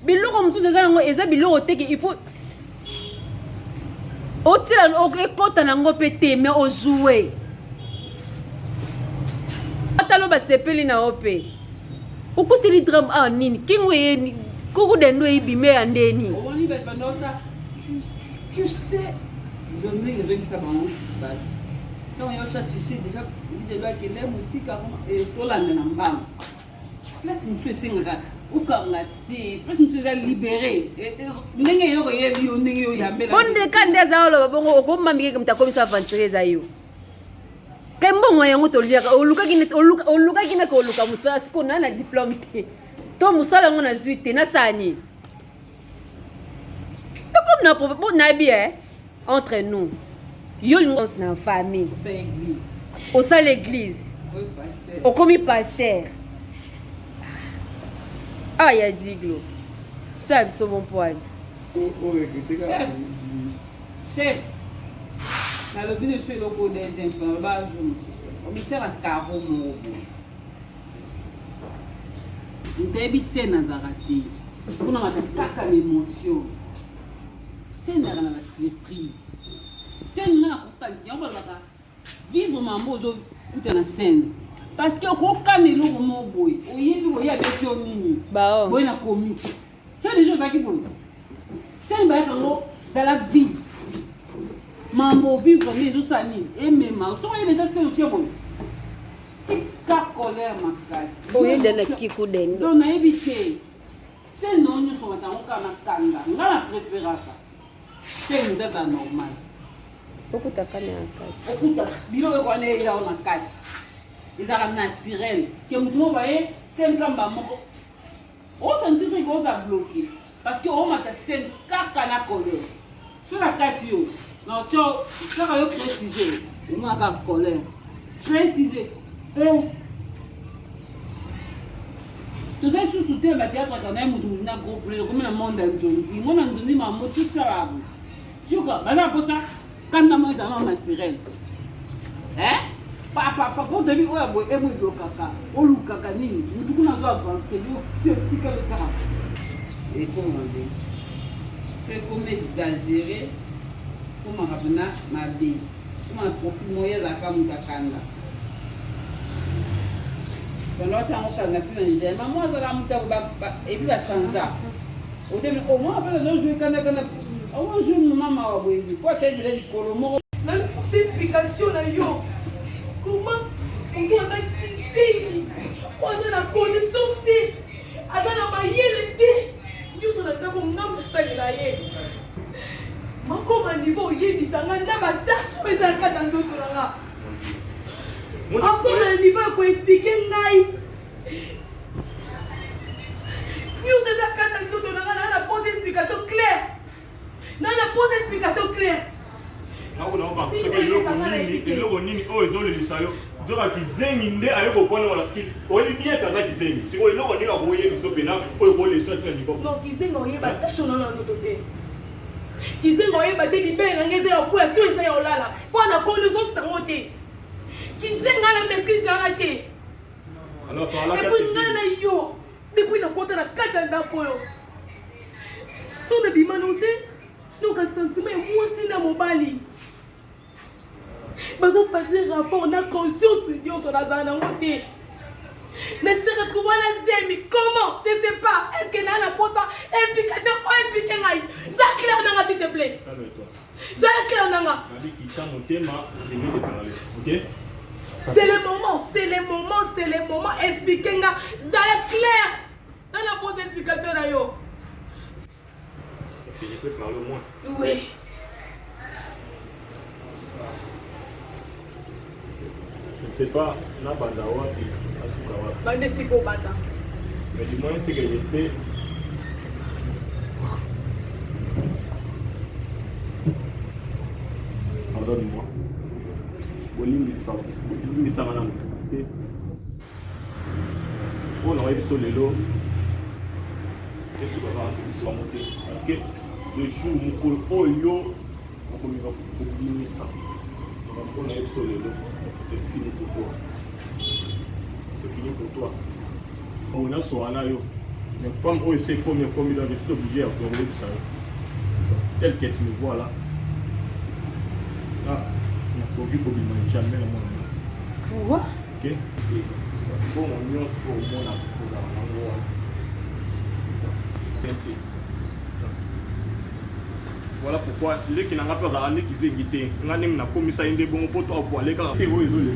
S3: biloko mususu za ngo eza biloko teke il faut otila okota nango pete mais o jouer. Atalo ba sepeli na ope. Ukutili drama nini? Kingwe kuku dendo ibime andeni.
S5: On y va pendota. Tu sais, je me dis que ça va. Quand il y a ça tu sais déjà il doit qu'il aime aussi car et to la namba. Là c'est une chose singa. Ou comme la ti, parce que nous sommes libérés. Ndenge yoko yebi yo ndenge yo yambela.
S3: Bonde kandeza olo bongo okomambike mtakomisa aventure za yo. Kembongo yango to liaka oluka kina ko oluka musala siko na diplôme te. To musala ngo na zuite na sani. To comme na bon na bien entre nous. Yo l'ons na famille.
S5: C'est église.
S3: Au sein l'église. Au commis pasteur. Ah ya diglo. Ça c'est mon point.
S5: Chef, dans le but de faire le coup des enfants, on me tient à carreau mon ndebi scène azarati kuna mataka l'émotion scène na la surprise scène na kotanti on va vivre mambo zo kuta na scène parce que ko kamelo mo boy oyebi oya betio nini
S3: Bah,
S5: boy na komi c'est des choses qui boy scène ba kango za la vide mambo vivre les osani et même so y déjà c'est au tiebo tika colère makasi
S3: oyo ndana kikudendo
S5: donc nayebi te se no nyonso batango kaka na kanga nga na préféraka se moto aza normal
S3: okutakana ya kati
S5: okuta biloko ekwana eyao na kati ezalaka naturel ke moto mo baye se nkamba moko osentir te koza bloqué parce que omata scène kaka na colère so na kati yo na otio kaka yo crée sujet omaka colère crée sujet tozali susu te bateatraka na ye motu na groupe komi na monde ya nzondi monde ya nzondi mamo tisalabo suka baza mposa kandama ezala na naturel po debi oyo boye emo elokaka olukaka nini motu kuna zo avance tikalo tiaka ekomande fe komi exagéré komaka mpena mabe komana profil moyo ezalaka motu akanga pendant que on a fait un gemme, moi ça la monter et puis va changer. Au début au moins après le jouer quand on joue maman oui quoi t'es je dis colomo
S4: même pour cette explication là yo comment on doit ça qui c'est on a la connaissance té ada la mayele té yo so na ko ngam ça la yé mako ma niveau yebi sanga na ba tâche mais ça ka dans d'autres là. Encore un niveau pour expliquer ngai. Nous sommes à 4 ans de la pose explication claire. Na pose explication claire.
S2: Na ko na ko so ke loko nini o zo le lisayo. Zoka kizengi nde ayoko pona wala kisi. O yi bien kaza kizengi. Siko loko nini ko ye biso pena o ko le so tena diko.
S4: Non kizengi o ye ba tasho na toto te. Kizengi o ye ba te libere ngeze ya ko ya to esa ya olala. Pona connaissance tango te. Kizenga la maîtrise dans la té.
S2: Alors par là
S4: et puis nana yo depuis le côté la katanda poyo. On a bimanoté. Donc un sentiment moi aussi na mobali. Bazo passer rapport on a conscience de Dieu sur la zana moté. Mais se retrouver la zemi comment? Je sais pas. Est-ce que na la pota explication ou expliquer ngai? Ça clair nanga s'il te plaît. Ça clair nanga.
S2: On dit qu'il t'a monté ma je vais te parler. OK?
S4: C'est le moment, expliquer nga, ça est clair. Dans la pause d'explication là yo.
S2: Est-ce que je peux parler au moins?
S4: Oui.
S2: Je ne sais pas, na bandawa et asukawa.
S4: Bande siko banda.
S2: Mais du moins, c'est que je sais. Pardonne-moi. On aurait sur les lots. Parce que le jour où on yo, on va ça. On aurait sur les lots. C'est fini pour toi. C'est fini pour toi. On a sur un ayo. Mais comme on essaie combien il a été obligé à pleurer ça. Tel que tu me vois là. Là. Jamais la monnaie.
S4: Quoi?
S2: Ok. Bon, on y a au moins voilà pourquoi les qui n'ont pas regardé qui s'est guidé. On a même commis ça une bon pour toi pour aller quand tu es désolé.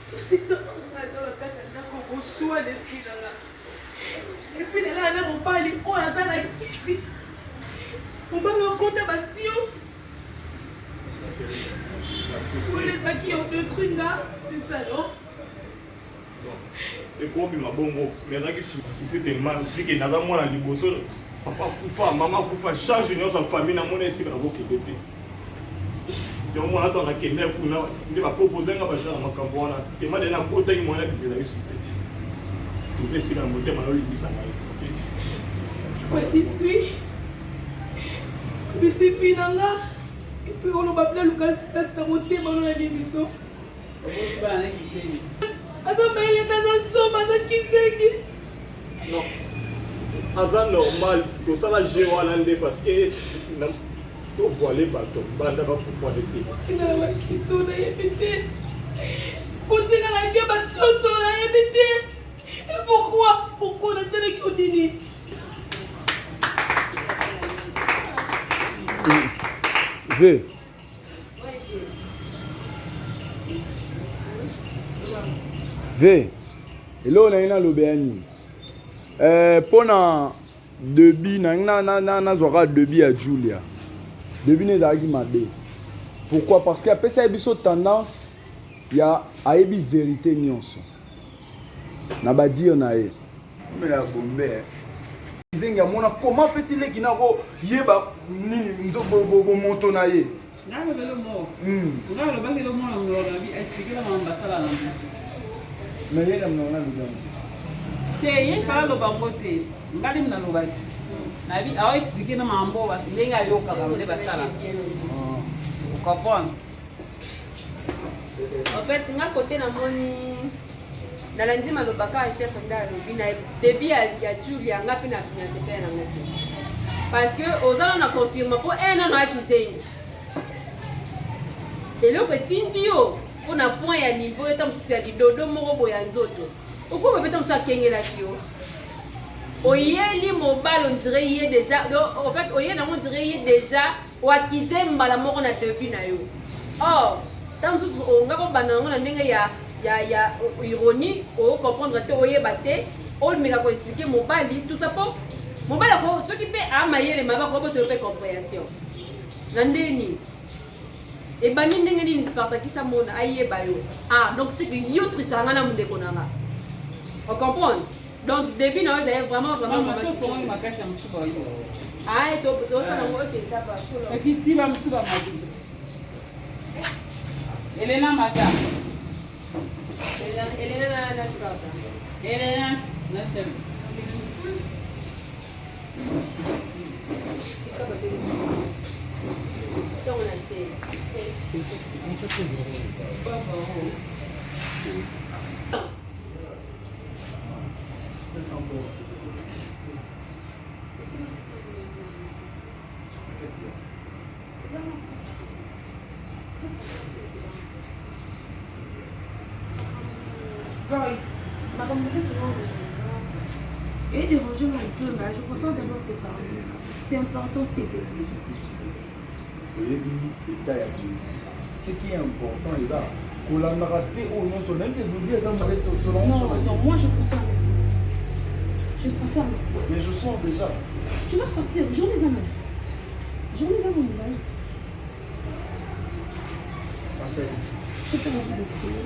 S4: Tout ce temps, on reçoit l'esprit dans la. Et puis là, on parle, on a la kisi. On va me raconter ma science. Vous les qui ont détruit là, c'est ça, non?
S2: Et quoi, ma bongo, mais là qui souffre tellement, c'est que dans moi, la liboso, papa Koufa, maman Koufa, chaque jour, sa famille, dans mon ici, dans vos québécois. Si on m'a attendu qu'il n'ait pas proposé un bachar à ma campagne, et m'a donné un côté qui m'a dit que la suite. Tout le monde a monté, m'a dit ça.
S4: Je dis oui. Mais c'est puis là. Et puis on va appeler Lucas, parce que monté, m'a dit l'émission.
S2: Non. C'est normal que ça va gérer parce que tu vois les bateaux, bande va pouvoir les payer.
S4: Tu n'as pas qui sont là, répété. Continue à la vie, ma sauce, on a répété. Et pourquoi? Pourquoi on a celle qui ont dit?
S1: V. V. Et là, on a une alobéanie. Pendant début, na zora début à Julia. Début n'est pas madé. Pourquoi? Parce qu'après ça, il y a une tendance, il y a une vérité nyonso. Na ba dire na e. Mais la bombe. Zenga mona comment fait-il que na ko yeba nini nzobo moto na ye.
S5: Na le velo mo. Na le bagelo mo na ngora bi expliquer la ambassadeur na.
S1: Mais il y a un peu
S5: te ye fa lo bango te ngali na lo ba na bi awa expliquer na mambo ba ndenga yo ka ba le basala vous comprenez
S3: En fait, c'est un côté dans mon dans lundi malobaka chef ndalo bina début ya Julia ngapi na finance père na ngoto parce que ozana na confirme pour un an na kizengi et le petit yo pour na point ya niveau etam ya dodo moko boya nzoto uko bebe tam sa kengela kio oyeli mobile on dirait y est déjà en fait oyeli na on dirait y est déjà wa kizemba la moko na début na yo or tam su nga ko banango na ndenge ya ironie au comprendre te oyeba te on me ko expliquer mobile tout ça pour mobile ko ce qui peut amayele maba ko boto pe compréhension na ndeni et bani ndenge ni Spartakisa mona ayeba yo donc c'est que yo trisanga na munde konanga on comprend donc début na vous vraiment
S5: maman pour moi makasi amsuba yo
S3: to ça na OK ça va
S5: et puis tu vas amsuba magisi Elena Maga
S3: Elena na Sparta
S5: Elena na chef
S3: c'est comme on a c'est
S4: Et déranger un peu, mais je préfère d'abord te parler. C'est important, c'est que.
S1: Ce qui est important, il a. Non, non, moi
S4: je préfère. Je préfère.
S1: Mais je sens déjà.
S4: Tu vas sortir, journée à main. Journée à main, là.
S1: Assez.
S4: Je peux envie de crier.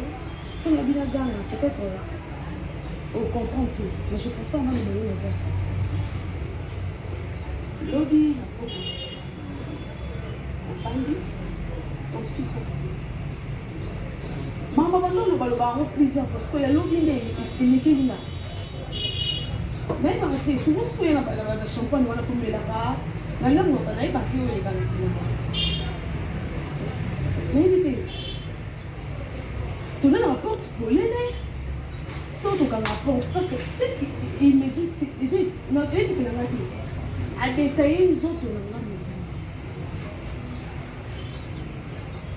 S4: Si on a bien la gamme, peut-être. On comprend tout. Mais je préfère même me le faire ça. Lobby, la famille, un petit peu. Maman, le ballon plusieurs fois. Parce qu'il y a lobby, il est là. Mais souvent, il y a la champagne, on a tombé là-bas. Dans le monde, on a pas qui est dans le cinéma. Mais évitez. Tu donnes la porte pour l'aider. Tout comme la porte. Parce que ce qu'il me dit, c'est. Non, il dit que la magie. À détailler nous autres, on a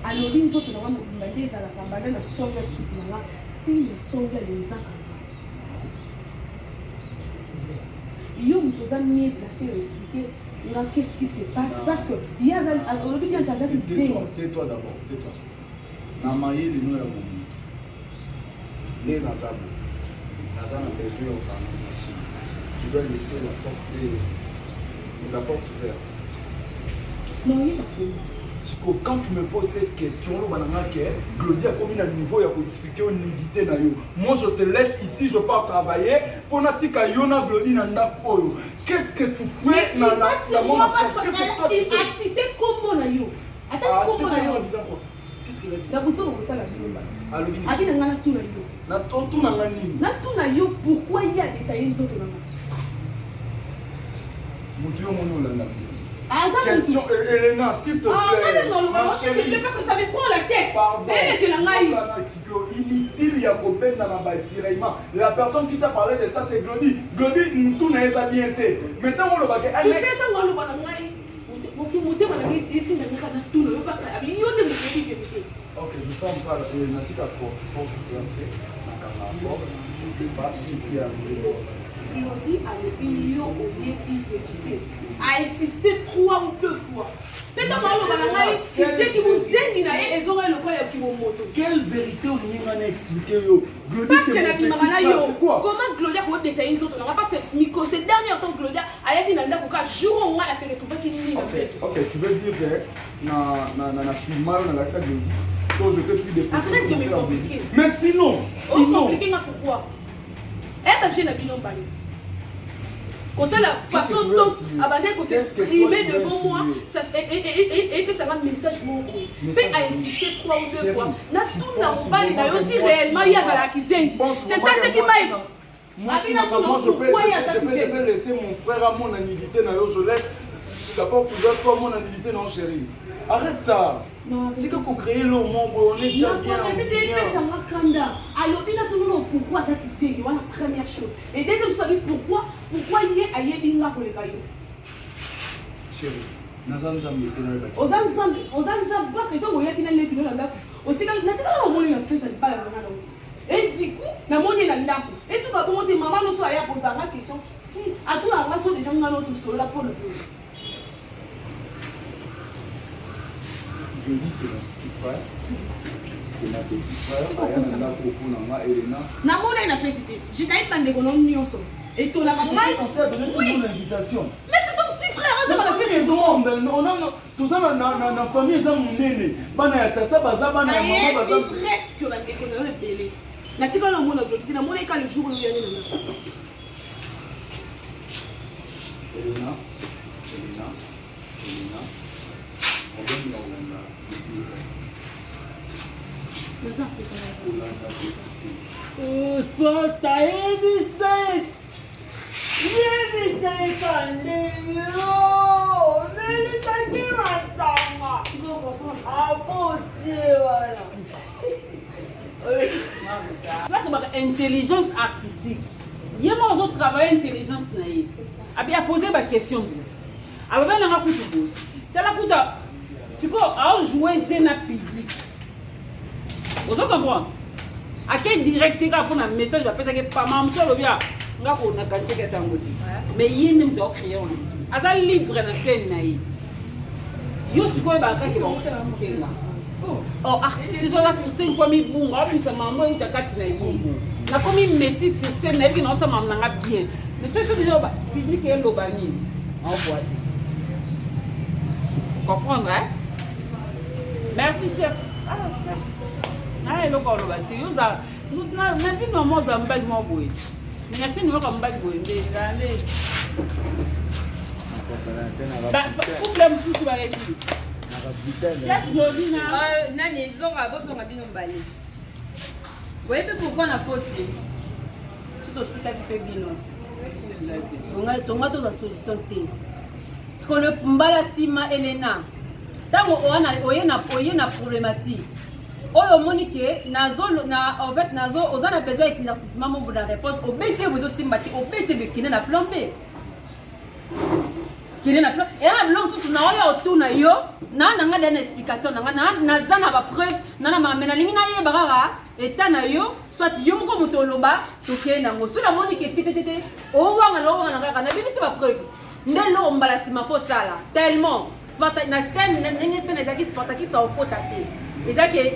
S4: alors, nous autres, on a des à la campagne, la sauve la soupe, si les sauve les ans. Il y a une chose à mieux placer et expliquer qu'est-ce qui se passe. Parce que il y a aujourd'hui bien qu'à dire
S1: tais-toi d'abord, tais-toi. Namaye de nous la bombe. Les Nazabo. Nazan a besoin aux amis ici. Je dois laisser la porte ouverte.
S4: Non, il n'y a pas de
S1: Quand tu me poses cette question, Glody a commis un niveau, il a expliqué une nudité. Moi, je te laisse ici, je pars travailler. Pour Natika Yona Glody Nanda Oyo. Qu'est-ce que tu fais dans la absence? Qu'est-ce que toi tu fais?
S4: Il a cité comment Nayo. Attends, comment Nayo.
S1: Qu'est-ce qu'il a dit?
S4: La boussole, on ça la vie. Abi na ngana tout Nayo.
S1: Na tout na ngani.
S4: Na tout Nayo, pourquoi il y a détaillé les autres Nayo?
S1: Mon Dieu, mon nom là.
S4: Question,
S1: Elena, s'il te plaît.
S4: Non, parce que ça me prend la tête.
S1: Pardon. Inutile, il y a copain dans la tiraillement. La personne qui t'a parlé de ça, c'est Glody. Glody, tout n'est pas bien été. Maintenant, on le va dire.
S4: Tu sais, quand on le va
S1: ok, je t'en parle. Natika trop. Je ne sais pas ce qui est arrivé.
S4: A insisté 3 ou 2 fois.
S1: Quelle vérité on a expliqué?
S4: Parce que la bimana yo, comment Glodia peut détailler une autre? Parce que ces derniers temps, Glodia a été dans le jour où on a se retrouvé qui n'y a.
S1: Ok, tu veux dire que na filmage na l'accès Glody. Donc je t'ai pris des photos.
S4: Arrête de me compliquer.
S1: Mais sinon.
S4: Compliqué pourquoi? Eh ben j'ai la bilan bali. Quand la façon dont Abandé qu'on s'exprimer devant moi, et puis ça va un message mon gros. Puis a insisté 3 ou 2 fois. Na tout na bali na aussi réellement il y a la kizeng. C'est ça ce qui m'a.
S1: Moi, je peux laisser mon frère à mon annualité. Je laisse d'abord pour mon annualité, non chérie. Arrête ça. C'est que pour créer le monde, on est déjà bien.
S4: Alors, il a tout le monde pourquoi ça qui c'est la première chose. Et deuxième chose, pourquoi il est ailleurs d'inga pour les cailloux.
S1: Chérie, Nazanzam était dans le bac.
S4: Ozanzam, parce que toi, vous avez les pilotes là. On dit que la monnaie a fait ça pas la. Et du coup, la monnaie là là. Et si vous avez maman nous soit à poser la question, si à tout la race des gens dans l'autre sol là pour le plus.
S1: Je dis c'est mon petit frère. C'est ma petite frère. Ayana là pour Nanga Elena.
S4: Namona na petite. Je t'ai pas de gonon nyonso. Et ton la maman.
S1: C'est censé donner tout le monde l'invitation.
S4: Mais c'est ton petit frère, ça va la fête.
S1: Non, on a tout ça dans la famille ça mon nene. Bana ya tata baza bana ya maman baza.
S4: Presque la déconner le belé. Na tika na mona gloti na mona ka le jour où il y a Elena.
S1: Elena.
S5: Là, c'est intelligence artistique. Il y a un autre travail intelligence. Il a posé ma question. Alors, il a c'est quoi jouer gêne public. Vous comprenez? À quel directeur pour un message va penser que pas maman sur le bien. On a gagné quelque chose. Mais il même doit créer un. À ça libre dans scène naï. Yo c'est quoi bah qui va critiquer là. Oh artiste sur la scène comme il bon, ah puis ça maman il t'a quatre naï. Na comme il messi sur scène naï qui non ça maman n'a bien. Mais ce que déjà bah public est l'obani. Envoie. Comprendre hein? Merci chef. Ah chef. Ah il est encore là. Nous n'avons pas moins d'emballage moins beau. Mais merci nous avons emballage beau. Allez. Bah problème tout va aller. Chef Glody na.
S3: Nani ils ont à bosso mabino mbali. Oui mais pourquoi na côté? Tout aussi ça qui fait bino. On a toute la solution té. Ce que le mbala sima Elena. Tango oye na problématique. Oyo monique nazo na en fait nazo ozana besoin d'éclaircissement mon la réponse au bétier vous aussi mbati au bétier de kine na plan B. Kine na plan et na blanc tout na oyo autour na yo na nga dana explication na nazana ba preuve na mena lingi na ye barara eta na yo soit yo moko moto loba to kena ngo sula monique tete o wanga na kana bibisi ba preuve ndelo mbala sima fo sala tellement na scène nenge scène ezaki Spartaki sa okota te ezaki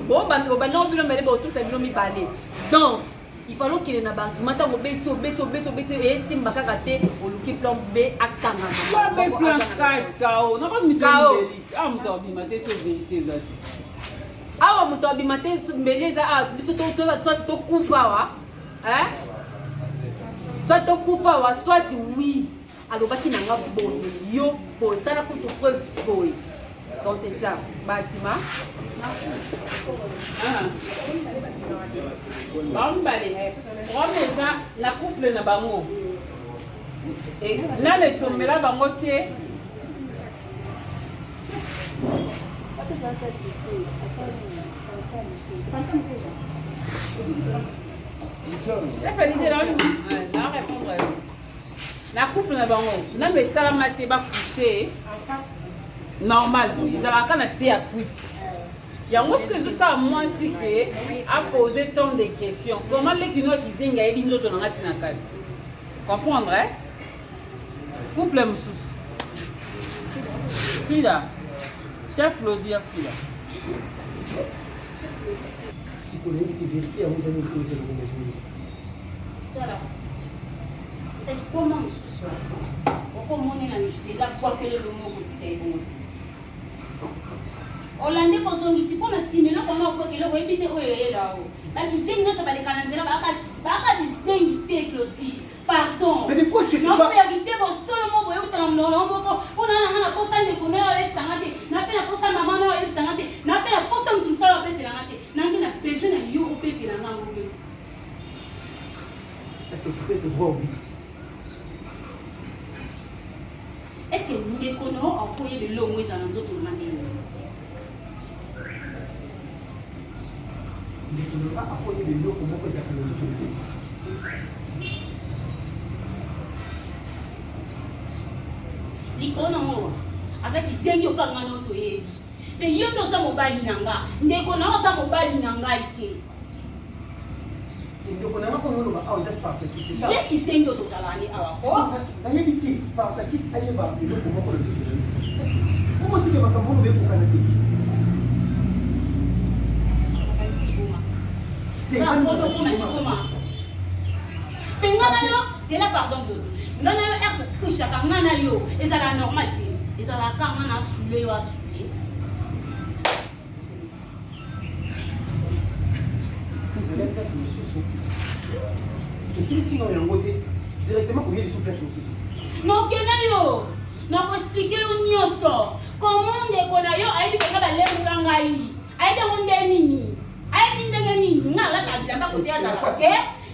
S3: bo bano bilo mbele bo susa bilo mibale donc il fallait qu'il y ait un argument tant obéti et si mbaka te au luki plan B akanga
S5: mais plan 4 KO non pas mission ah muto bimate sur vérité ça
S3: awa muto bimate mbeleza ah biso to kufa wa hein soit to kufa wa soit oui alobaki nanga boye yo boye tala kutu preuve boye donc c'est ça basima
S5: ça la couple na bango et là les tombela bango te chef l'idée là répondre la couple na bango na me salama te ba coucher en face normal ils ont quand c'est à quitte. Il y a moi ce que je sais moi aussi que à poser tant de questions. Comment les kinois qui zinga et bindo to ngati na kali. Comprendre hein? Couple msous. Fila. Chef Claudia Fila.
S8: Si vous avez des vérités à vos amis que vous avez
S6: voilà. Comment msous? Comment on est là c'est là quoi que le mot petit bon. Olande posongisi pona simela kona okokela ko ebite oyela o la kisengi no sabale kanandela baka disengi te Claudie pardon
S8: mais de quoi est-ce que tu
S6: parles?
S8: parles?
S6: Non vérité bo solo mo boyo tramno no mo ona na posta ne ko na ole sangate na pe na posta mama no ole sangate na pe na posta mtutsa pe te ngate na ngina besoin na yo pe te na ngango pe.
S8: Est-ce que tu peux te voir oui?
S6: Est-ce que nous déconnons en foyer de l'eau moins dans nos autres manières?
S8: Nous avons apporté de l'eau pour moi que ça peut nous
S6: likona ngo azaki zengi okanga noto yebi pe yo ndo sa mobali nanga ndeko na sa mobali nanga ike
S8: ndeko na ko no ba au Spartakis c'est ça
S6: ye ki zengi oto salani awa ko
S8: na yebiti Spartakis ayeba de l'eau pour moi que le comment tu vas comme on veut pour canapé
S6: c'est la pardon de Dieu. Nous avons couché à Ngana yo, et ça la normal. Et ça la Kamana soulé ou à soulé.
S8: Directement pour y souplesse au
S6: non, Kenayo, nous avons expliqué au Nyoso comment on a yo a été capable de l'engager. A été mon déni. A été mon déni. N'a la table n'a pas côté à ça.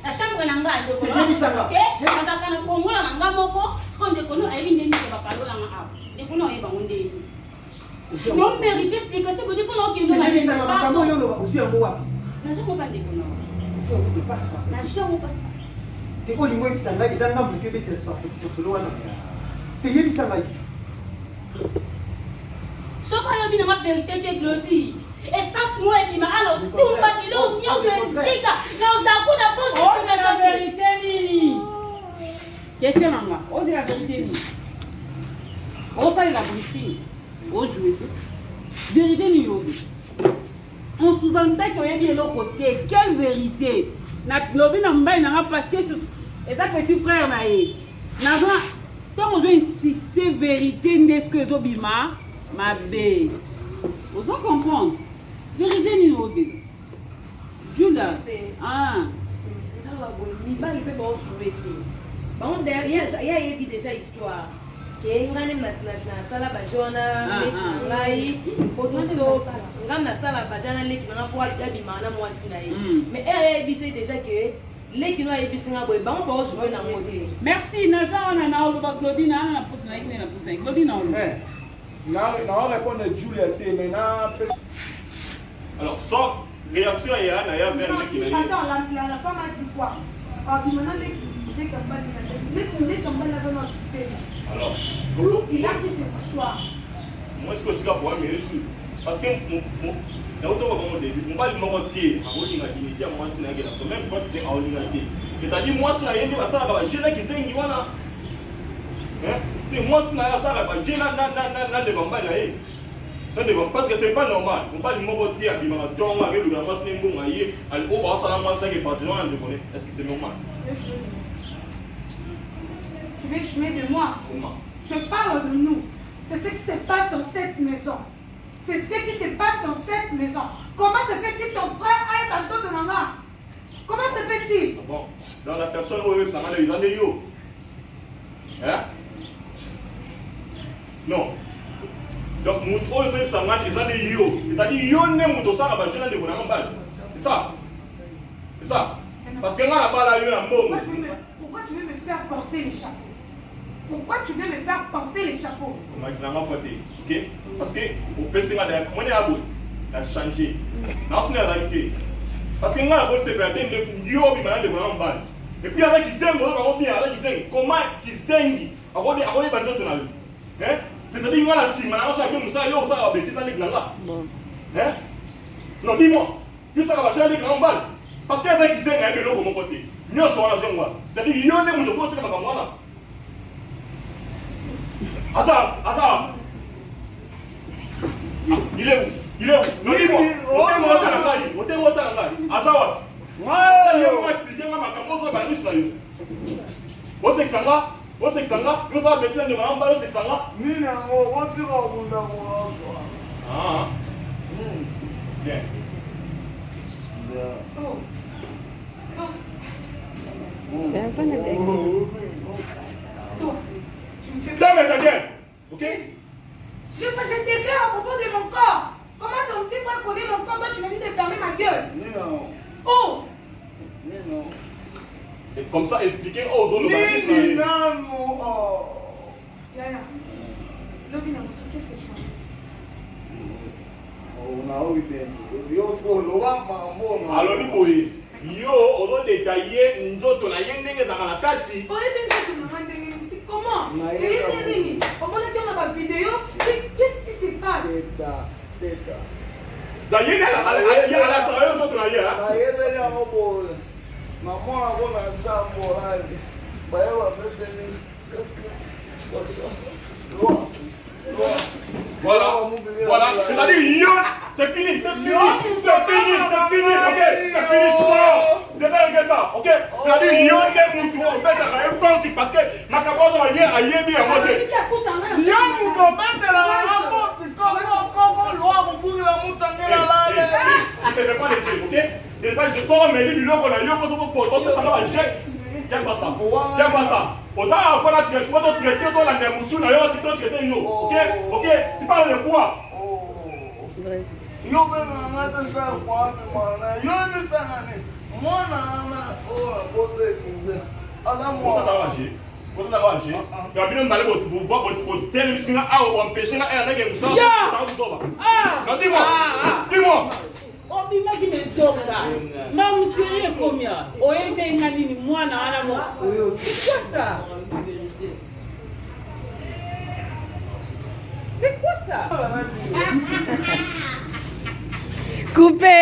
S6: La chambre n'a pas de colonne. Ok, on a quand on voit un gamoko, ce qu'on déconne, a été déni de papa là en a. Déconne est bon déni. Non mérite explication que déconne qui nous a dit. Comment yo le aussi en bois. N'a jamais pas déconne.
S8: Ça ne passe pas.
S6: N'a jamais passe pas.
S8: Te ko lingwe kisanga izanga mleke be transport solo wana. Te yebi sanga.
S6: Soko yo bina ma vérité que Claudie. Essence moi et bima alors tout ba dilo nyoso esika na uzakuna pose
S5: la vérité nini. Question manga. Ose la vérité nini. Osa la vérité. O jouer. Vérité ni lobi. On sous-entend que yebi le côté quelle vérité. Na lobi na mbai na parce que et ça petit frère na ye. Na va quand on veut insister vérité n'est-ce que zobima ma bé. Vous comprenez? Vérité ni osé. Julia. Ah.
S3: mibali mpe baosuve te bango ya yebi déjà histoire ke ngani nasala baje wana leki na ngai pototo ngam nasala baje wana leki na nga po abimaka na mwasi na ye mais ere yebisi déjà ke leki no ayebisi nga boye bango baosuve nango te
S5: merci naza wana na oloba Claudine ana na posa na ye na posa Claudine oloba
S1: na répondre Julia te mais na
S2: alors sans réaction il y a vers le qui
S4: attends la femme a dit quoi maintenant
S2: alors
S4: il a pris cette histoire
S2: moi ce que je pour mais reçu parce que na auto au début on va le monter à voler la dignité moi c'est na gela même quand c'est à l'unité c'est-à-dire moi c'est na yende ba ça ba jena qui zengi wana hein c'est moi c'est na ça ba jena na de bamba na Parce que c'est pas normal. On parle du mot de dire, il m'a dit, on va le ramasser les mots, on va s'en amasser les partisans, est-ce que c'est normal?
S4: Tu veux jouer de moi?
S2: Comment?
S4: Je parle de nous. C'est ce qui se passe dans cette maison. C'est ce qui se passe dans cette maison. Comment se fait-il ton frère aille comme ça de maman? Comment se fait-il?
S2: Bon, dans la personne où ça m'a dit, il a des yo. Hein? Non. Donc, nous avons ça m'a dit, il a des yo. C'est-à-dire, yo n'est pas ça, je n'ai pas de c'est ça. C'est ça. Parce que là, là-bas, il y a un mot.
S4: Pourquoi tu veux me faire porter les chapeaux? Pourquoi tu veux me faire porter les chapeaux?
S2: On m'a dit, ok? Parce que, au PC, on est à bout. Ça a changé. Dans la réalité. Parce que moi, je suis prêté, je suis et puis, avec qui s'aime, on va bien, avec qui s'aime. Comment qui s'aime? On va dire, hein? C'est-à-dire, moi, la cime, on s'est ça, yo, ça va bêter, ça, les glands là. Hein? Non, dis-moi, yo, ça va changer les grands balles. Parce qu'avec qui s'aime, il y a de l'eau de mon côté. Nous sommes en train de voir. C'est-à-dire, yo, les gens de côté, c'est comme moi là. Azar! Il est où? Non, dis-moi. On t'aime autant en Gali. Azar! Moi, je vais expliquer ma capote de la liste là. Vous savez que ça va? Vous savez que ça va? Nous avons besoin de vraiment ballon, c'est ça là? Ah. Bien. Ferme ta gueule, ok?
S4: Je déclare à propos de mon corps. Comment ton petit frère connaît mon corps? Toi, tu m'as dit de fermer ma gueule. Oh!
S2: Et comme ça, expliquer aux autres.
S4: Yaya, Lobby Namoto, qu'est-ce que tu as dit?
S2: Alors, les polices, yo, on doit détailler, nous autres, on a rien de dans la kati.
S4: Comment? On a une vidéo. Qu'est-ce qui se passe?
S2: D'ailleurs, il y a la soirée, nous autres, Voilà, c'est-à-dire, yo, c'est fini, ok, c'est fini, sors, débarque ça, ok, c'est-à-dire, yo, n'est moutou, on met un compte, parce que ma capote va y aller bien, ok.
S1: Yo, moutou, mettez la porte, comment, loi, vous pouvez la moutangue là,
S2: ne fais pas les trucs, ok, ne fais pas les trucs, on met les bilans qu'on a, yo, parce que ça va, j'aime pas ça. Autant après la traite, moi, tu traites dans la Nemoutou, tu traiter nous. Ok? Tu parles de quoi?
S1: Yo, même en ça, yo, moi,
S2: ça va agir. Ça va agir. Tu as bien parlé pour voir pour tel signe à empêcher la haine avec ça. Non, dis-moi.
S5: On bima qui me zonga. Maman sérieux combien? O fait ngani moi na ana mo. C'est quoi ça? C'est quoi ça?
S3: Coupé.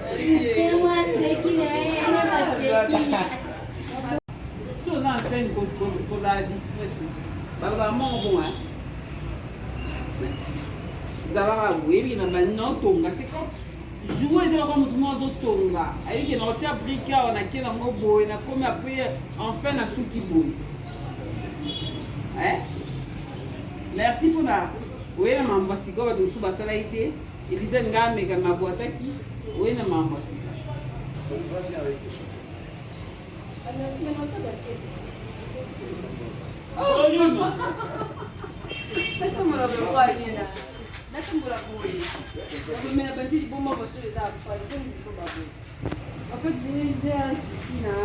S6: C'est moi, c'est qui est.
S5: Chose en scène pour la distraite. Baba mon bon hein. Zalaka oui na maintenant tonga c'est quoi jouer c'est comme tout le monde tonga avec une autre brica on a qui na ngobo na comme après enfin na souki boy hein merci pour la oui na mamba sigo de sous basala été et disait ngame ga ma boîte qui oui na mamba sigo
S1: ça va bien avec tes chaussettes.
S5: oh non
S3: C'est comme la voix là. En fait, j'ai un souci là,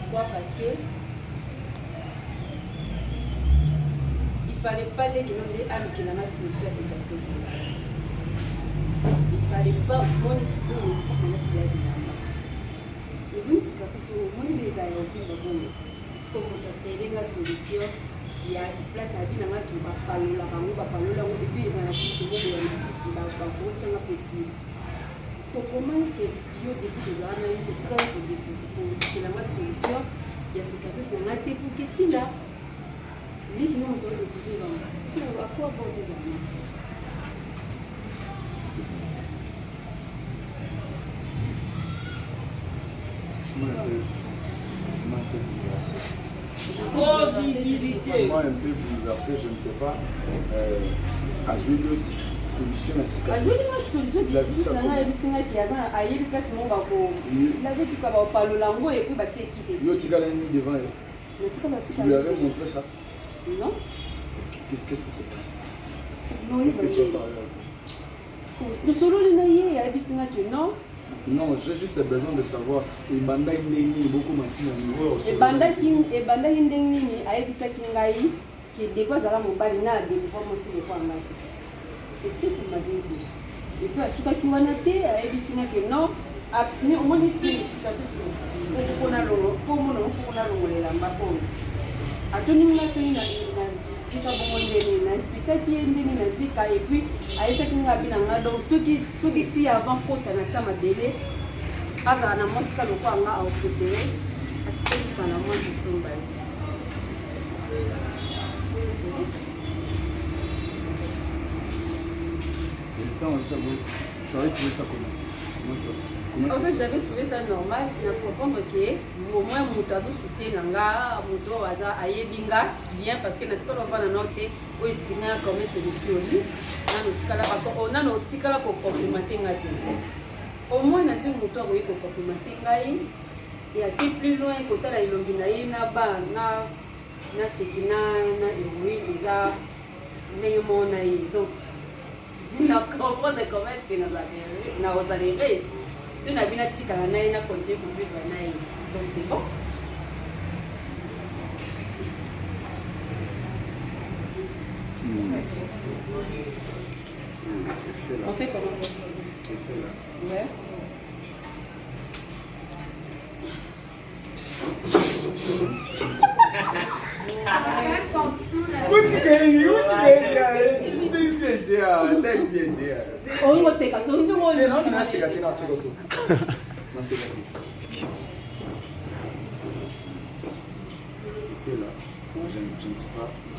S3: pourquoi? Parce que il fallait pas les demander à qui n'a pas solution à cette crise. Il fallait pas mon esprit de la vie. Et oui, c'est quand ils sont les aéroports, parce qu'on peut trouver la solution ya place abi na ngaki bapalola bango bapalola ngo depuis eza na fils moko ya matiti bakotianga possible parce que comment est-ce que yo depuis tozala na yo kotikala kokelanga solution ya cicatrice na nga te pour que sila liki no moto odepute bango sikila akua bon ezala
S1: Moi un peu bouleversé, je ne sais pas. Azuli aussi solution à cicatrice. Il a vu ça comment? Yo tigala mis devant elle. Tu lui avais montré ça?
S3: Non.
S1: Qu'est-ce qui se passe?
S3: Qu'est-ce que tu as parlé? Non.
S1: Non, j'ai juste besoin de savoir et banda indeni beaucoup matina niveau
S3: et banda indeni ayebisa kingai qui dépose à la mobile na de performance de quoi ngaki c'est ce qu'il m'a dit et puis asuka kiwana te ayebisa que non mais au moins il faut ça tout pour na longo pour mon on na longo le lamba ko atoni na soni na sika bongo ndeni na spectacle ndeni na sika et puis ayesa kinga bina nga donc ceux qui ti avant kota na sama délai azala na mosika loko anga au préféré atika na moi du somba
S1: j'aurais trouvé ça comment tu vois ça?
S3: En fait, j'avais trouvé ça normal de comprendre que au moins mon tazo souci nanga moto waza ayebinga bien parce que natika lova na note o expliquer comment est-ce que je suis au lit na notika la pas on a notika la ko complimenter ngati au moins na ce moto a ko complimenter ngai et à qui plus loin côté la ilongi na ye na ba na sekina na ewi iza ndenge mona yi donc na comprendre comment est-ce que na osaleres si on a bien dit qu'on a continué pour vivre donc c'est bon. On fait comment? Ouais.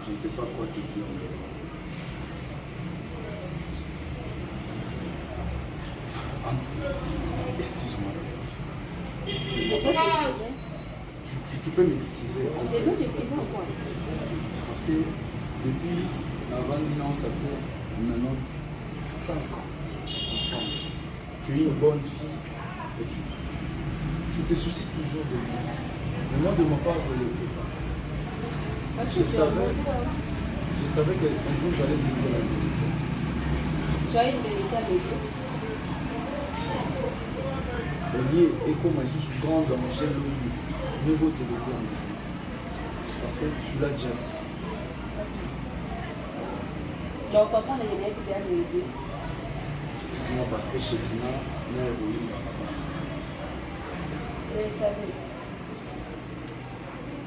S1: Je ne sais pas quoi te dire. Excuse-moi. Tu peux m'excuser.
S3: Je peux t'excuser en quoi?
S1: Parce que depuis avant ça fait maintenant 5 ans ensemble. Tu es une bonne fille et tu te soucies toujours de moi. Maintenant de ma part, je ne le fais pas. Je savais qu'un jour j'allais te dire la vérité.
S3: Tu as une vérité à me dire?
S1: Olivier est comme un sous grand danger, mieux vaut te le dire. Parce que tu l'as déjà su.
S3: Donc, comment les élèves viennent me dire?
S1: Excuse-moi parce que chez Kina, n'est héroïne.
S3: Je savais.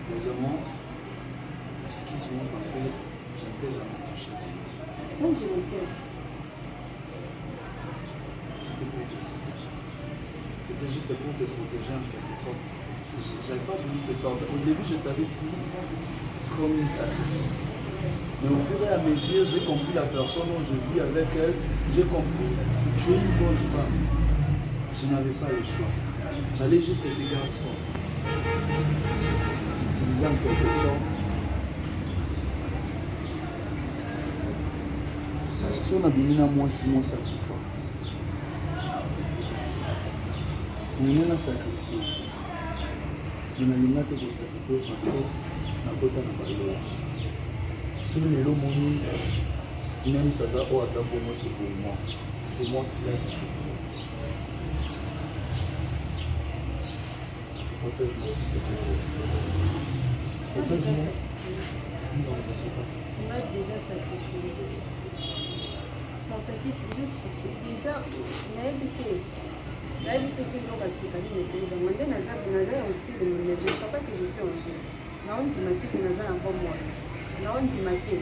S1: Deuxièmement, excuse-moi parce que je ne t'ai jamais touché.
S3: Ça, je le sais.
S1: C'était pour te protéger. C'était juste pour te protéger en quelque sorte. Je n'avais pas voulu te perdre. Au début, je t'avais pris comme un sacrifice. Mais au fur et à mesure, j'ai compris la personne dont je vis avec elle. J'ai compris que tu es une bonne femme. Je n'avais pas le choix. J'allais juste être garçon. Utiliser en quelque sorte. Si on a donné à moi 6 mois, ça fait fort. Mais on a sacrifié. Je n'ai pas de sacrifier parce que la côte n'a pas de l'âge. Si le mélo moni, même ça va au hasard pour moi, c'est pour moi. C'est moi qui l'ai sacrifié. Protège-moi s'il te plaît. Protège-moi. Non, je ne sais pas ça.
S3: Tu m'as déjà sacrifié. Déjà, nayebi soki no basikali mekobango nde naza ya motile mais je ne crois pas que je suis en vie naondima te ke naza yango mwana naondima te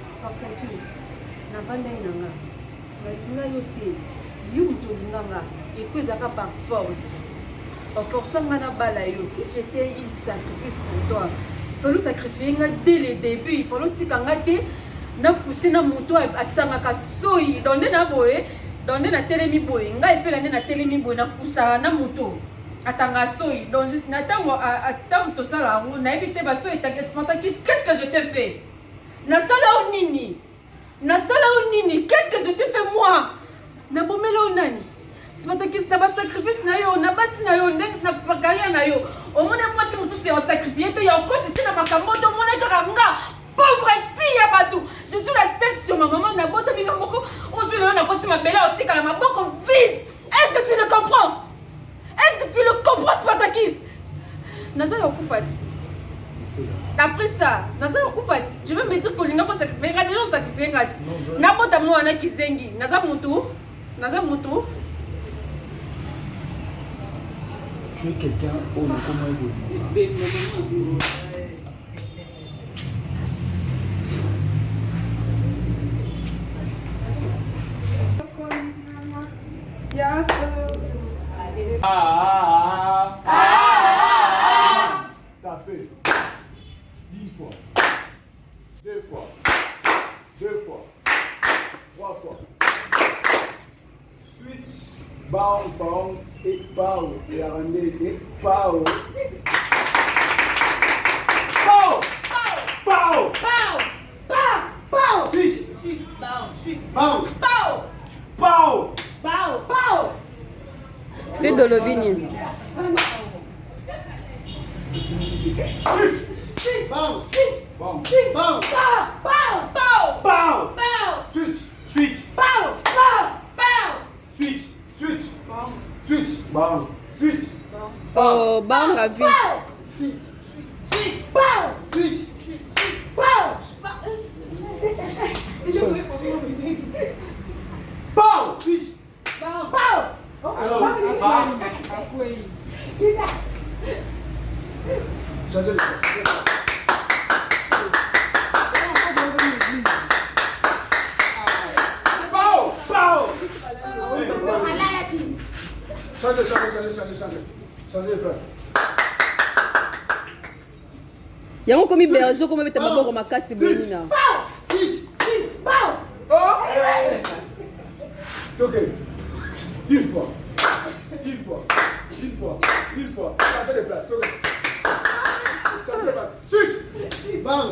S3: spartakis navandai na nga nalinga yo te yo moto olinganga eko ezalaka par force oforçanga na bala yo. Si j'étais une sacrifice pour toi, il fallait sacrifier nga dès le début. Il fallait tikanga te na pousser na moto atangaka soyi donde na boye donde na telemi boye nga efela nde na telemi boye na poussa na moto atanga soyi donc na tango atango tosala yango nayebi te basoyi Spartakis. Qu'est-ce que je t'ai fait? Nasala o nini? Qu'est-ce que je t'ai fait moi? Nabomela o nani? Spartakis na ba sacrifice na yo na basi na yo na carrière na yo omona mwasi mosusu ya sacrifier te ya okoti tina makambo to omona kaka nga pauvre fille ya bato. Je suis la seule sur ma maman na bota binga moko ozwi lelo na koti mabele otika na maboko vite. Est-ce que tu le comprends? Spartakis? Naza ya okufati. Après ça, naza ya okufati. Je vais me dire que linga po sacrifier nga déjà sacrifier ngati. Na bota mo wana kizengi. Naza mutu.
S1: Tu es quelqu'un au comment évoluer. Tapez. 10 fois. 2 fois. 3 fois. Switch. Bang. Et pao. Et arrondé. Et pao. Pao. Switch. Pao.
S3: Fred Dolovini.
S1: Switch.
S3: Oh, bang vite.
S1: Changez les Changez les places.
S3: Yango komi berger komi beta maboko makasi bonina.
S1: Ok. Une fois. Changez les places. Changez les places. Switch. Bang.